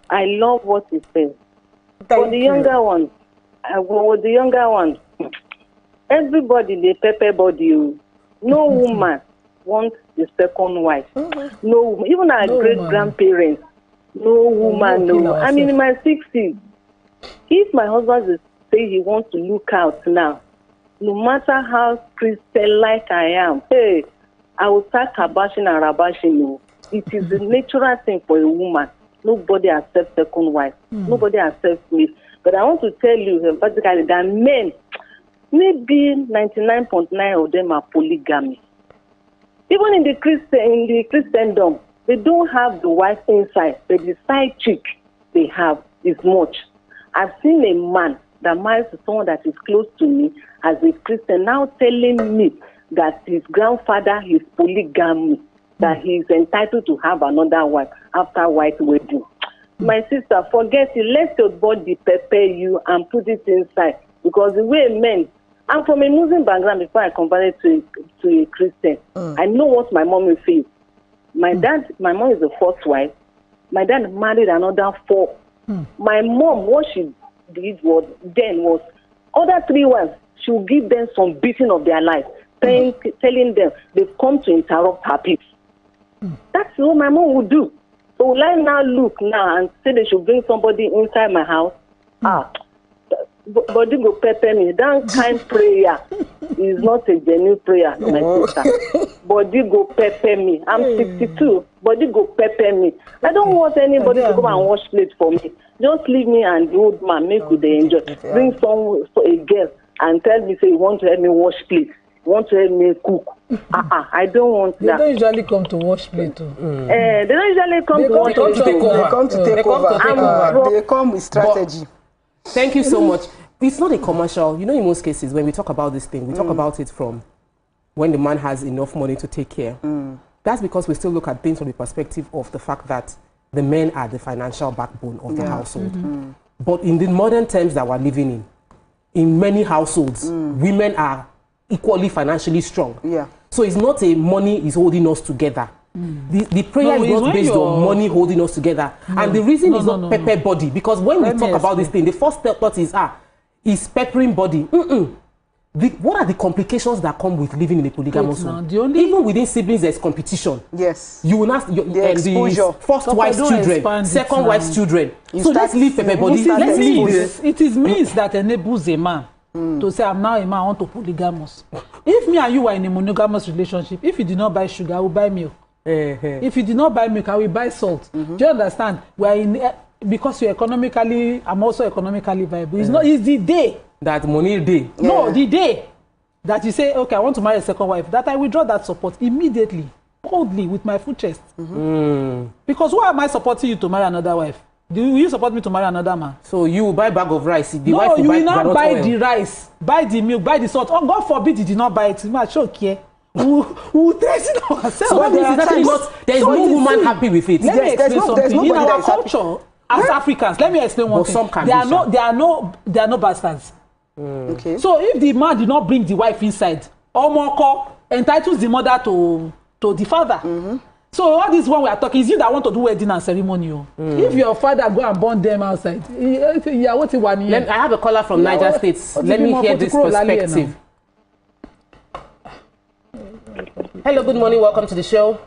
I love what you said. For the younger ones, everybody, they pepper body. No woman wants the second wife. No woman. Even our great-grandparents, no woman, no. I'm in my 60s. If my husband say he wants to look out now, no matter how Christian-like I am, hey, I will start kabashing and rabashing. It is a natural thing for a woman. Nobody accepts second wife. Nobody accepts me. But I want to tell you emphatically that men, maybe 99.9 of them are polygamy. Even in the Christendom, they don't have the wife inside, but the side chick they have is much. I've seen a man that marries someone that is close to me as a Christian now telling me that his grandfather is polygamy, that he is entitled to have another wife after white wedding. My sister, forget it. Let your body prepare you and put it inside. Because the way men, I'm from a Muslim background before I converted to a Christian. I know what my mom will feel. My mom is the first wife. My dad married another 4. My mom, what she did was other 3 wives, she will give them some beating of their life, telling them they've come to interrupt her peace. That's what my mom would do. So will I now look now and say they should bring somebody inside my house? Body go pepper me. That kind prayer is not a genuine prayer, my sister. Body go pepper me. I'm 62. Body go pepper me. I don't want anybody to come and wash plate for me. Just leave me and the old man make good they enjoy. Bring a girl and tell me say you want to help me wash plate. You want to help me cook. I don't want that. They don't usually come to wash plate too. They don't usually come to wash plate. They come to take over. They come with strategy. Thank you so much. It's not a commercial. You know, in most cases, when we talk about this thing, we talk about it from when the man has enough money to take care. That's because we still look at things from the perspective of the fact that the men are the financial backbone of the household. But in the modern times that we're living in many households, women are equally financially strong. So it's not a money is holding us together. The prayer is not based on money holding us together. And the reason is not pepper body. Because when we talk about this thing, the first thought is peppering body. What are the complications that come with living in a polygamous home? Even within siblings, there's competition. Yes. You will ask the first wife's children, second wife's children. So let's leave pepper body. Let's leave this. It is means that enables a man to say, I'm now a man, I want to polygamous. If me and you are in a monogamous relationship, if you did not buy sugar, I will buy milk. If you did not buy milk, I will buy salt. Do you understand? We are in because you're economically, I'm also economically viable. It's not. It's the day that money day. No, the day that you say, okay, I want to marry a second wife, that I withdraw that support immediately, boldly, with my full chest. Because why am I supporting you to marry another wife? Do you support me to marry another man? So you will buy a bag of rice. The no, wife will you will buy not buy oil. the rice, buy the milk, buy the salt. Oh, God forbid you did not buy it. I'm sure okay. We'll threaten ourselves. So that means exactly there is no woman happy with it. Let me explain something. In our culture, as Africans, let me explain one thing. There are no bastards. Okay. So if the man did not bring the wife inside, Omoko entitles the mother to the father. So all this one we are talking is you that want to do wedding and ceremony. If your father go and burn them outside, I have a caller from Niger State. Let me hear this perspective. Hello, good morning. Welcome to the show.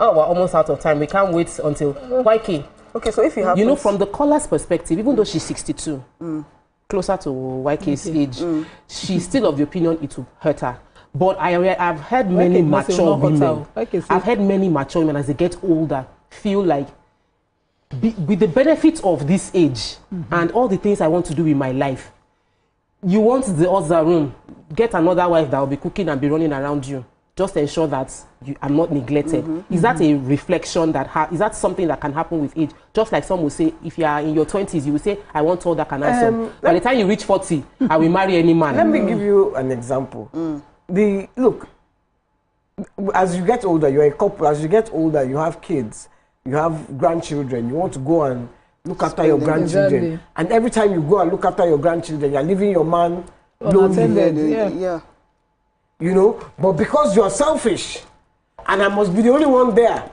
Oh, we're almost out of time. We can't wait until YK. Okay, so if you have, you know, from the caller's perspective, even though she's 62, closer to YK's age, she's still of the opinion it will hurt her. But I've heard many mature women. I've heard many mature women as they get older feel like, with the benefits of this age and all the things I want to do in my life, you want the other room, get another wife that will be cooking and be running around you. Just ensure that I'm not neglected. Is that a reflection that is that something that can happen with age? Just like some will say, if you are in your 20s, you will say, I want all that can answer. By the time you reach 40, I will marry any man. Let me give you an example. Look, as you get older, you're a couple. As you get older, you have kids. You have grandchildren, you want to go and look after your grandchildren. Exactly. And every time you go and look after your grandchildren, you're leaving your man lonely. Yeah. You know, but because you're selfish, and I must be the only one there,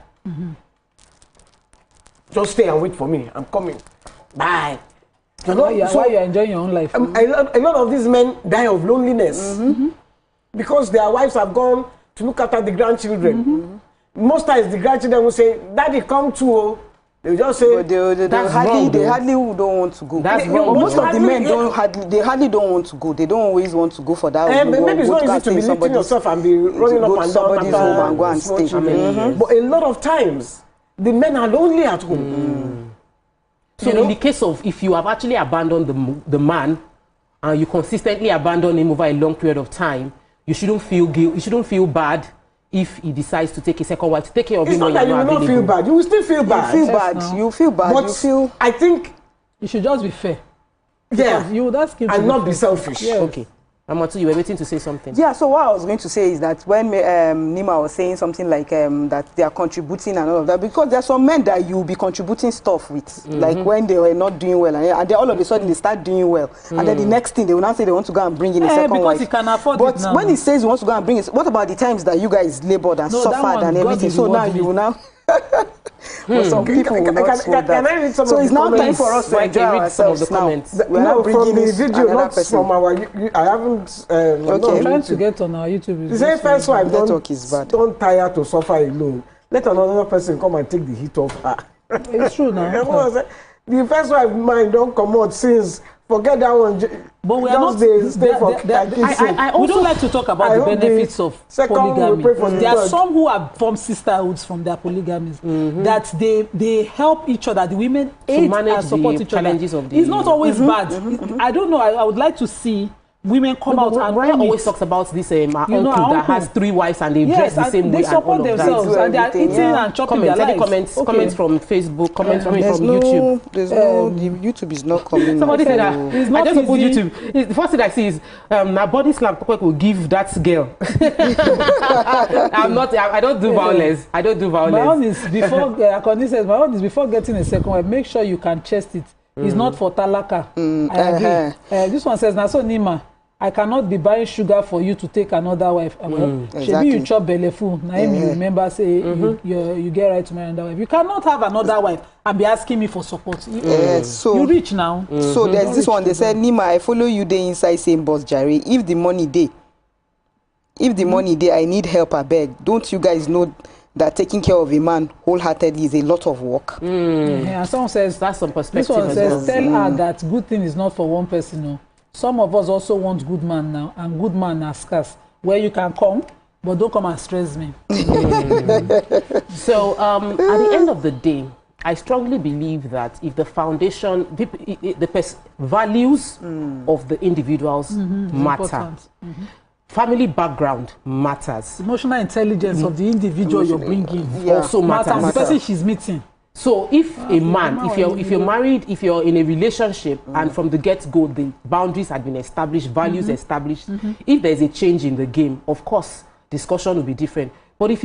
just stay and wait for me. I'm coming. Bye. Why you're enjoying your own life. A lot of these men die of loneliness because their wives have gone to look after the grandchildren. Most times the grandchildren will say, Daddy, come too. They just say, they hardly don't want to go. That's wrong. Most of the men hardly don't want to go. They don't always want to go for that. Maybe it's not easy to be lifting yourself and be running up and down somebody's home and go and stay. But a lot of times, the men are lonely at home. So in the case of if you have actually abandoned the man and you consistently abandon him over a long period of time, you shouldn't feel guilt. You shouldn't feel bad if he decides to take a second wife to take care of him. It's not that you will not feel bad. You will still feel bad. You feel bad. You feel bad. But I think you should just be fair. Yeah. You would ask him and not be selfish. Yes. Okay. Amatu, you were waiting to say something. Yeah, so what I was going to say is that when Nima was saying something like that they are contributing and all of that, because there are some men that you will be contributing stuff with, like when they were not doing well, and then all of a sudden they start doing well, and then the next thing they will now say they want to go and bring in a second wife. Because he can afford but it now. when he says he wants to go and bring it, what about the times that you guys labored and suffered and everything? So now you will now... But some people will not slow that. So it's now time for us to enjoy ourselves now. We are bringing the video, not from our... I haven't... I'm trying to get on our YouTube. The same first wife don't tire to suffer alone. Let another person come and take the heat off her. It's true now. The first wife mind don't come out since... Forget that one. But we are not. We don't like to talk about the benefits of polygamy. There are some who have formed sisterhoods from their polygamies that they help each other. The women aid and support each other. It's not always bad. I don't know. I would like to see women come out and Brian always talks about this uncle that has 3 wives and they dress the same way. They support themselves and they are eating and chopping their lives. Comments from Facebook, comments from YouTube. YouTube is not coming. Somebody said that I just opened YouTube. The first thing I see is now body slam will give that girl. I don't do violence. I don't do violence. My own is before Akoni says my own is before getting a second wife, make sure you can chest it. It's not for talaka. I agree. This one says, Naso Nima, I cannot be buying sugar for you to take another wife. Maybe you chop belefu. Now you remember say you get right to marry another wife. You cannot have another wife and be asking me for support. So you rich now. So there's this one. They said, Nima, I follow you there inside same bus, Jerry. If the money day, I need help. I beg. Don't you guys know that taking care of a man wholeheartedly is a lot of work? And someone says that's some perspective. This one says, tell her that good thing is not for one person. No. Some of us also want good man now, and good man are scarce. Where you can come, but don't come and stress me. So at the end of the day, I strongly believe that if the foundation, the values of the individuals matter, family background matters. Emotional intelligence of the individual you're bringing also matters. The person she's meeting. So if a man, if you're married, if you're in a relationship and from the get-go the boundaries had been established, values established, if there's a change in the game, of course, discussion will be different. But if you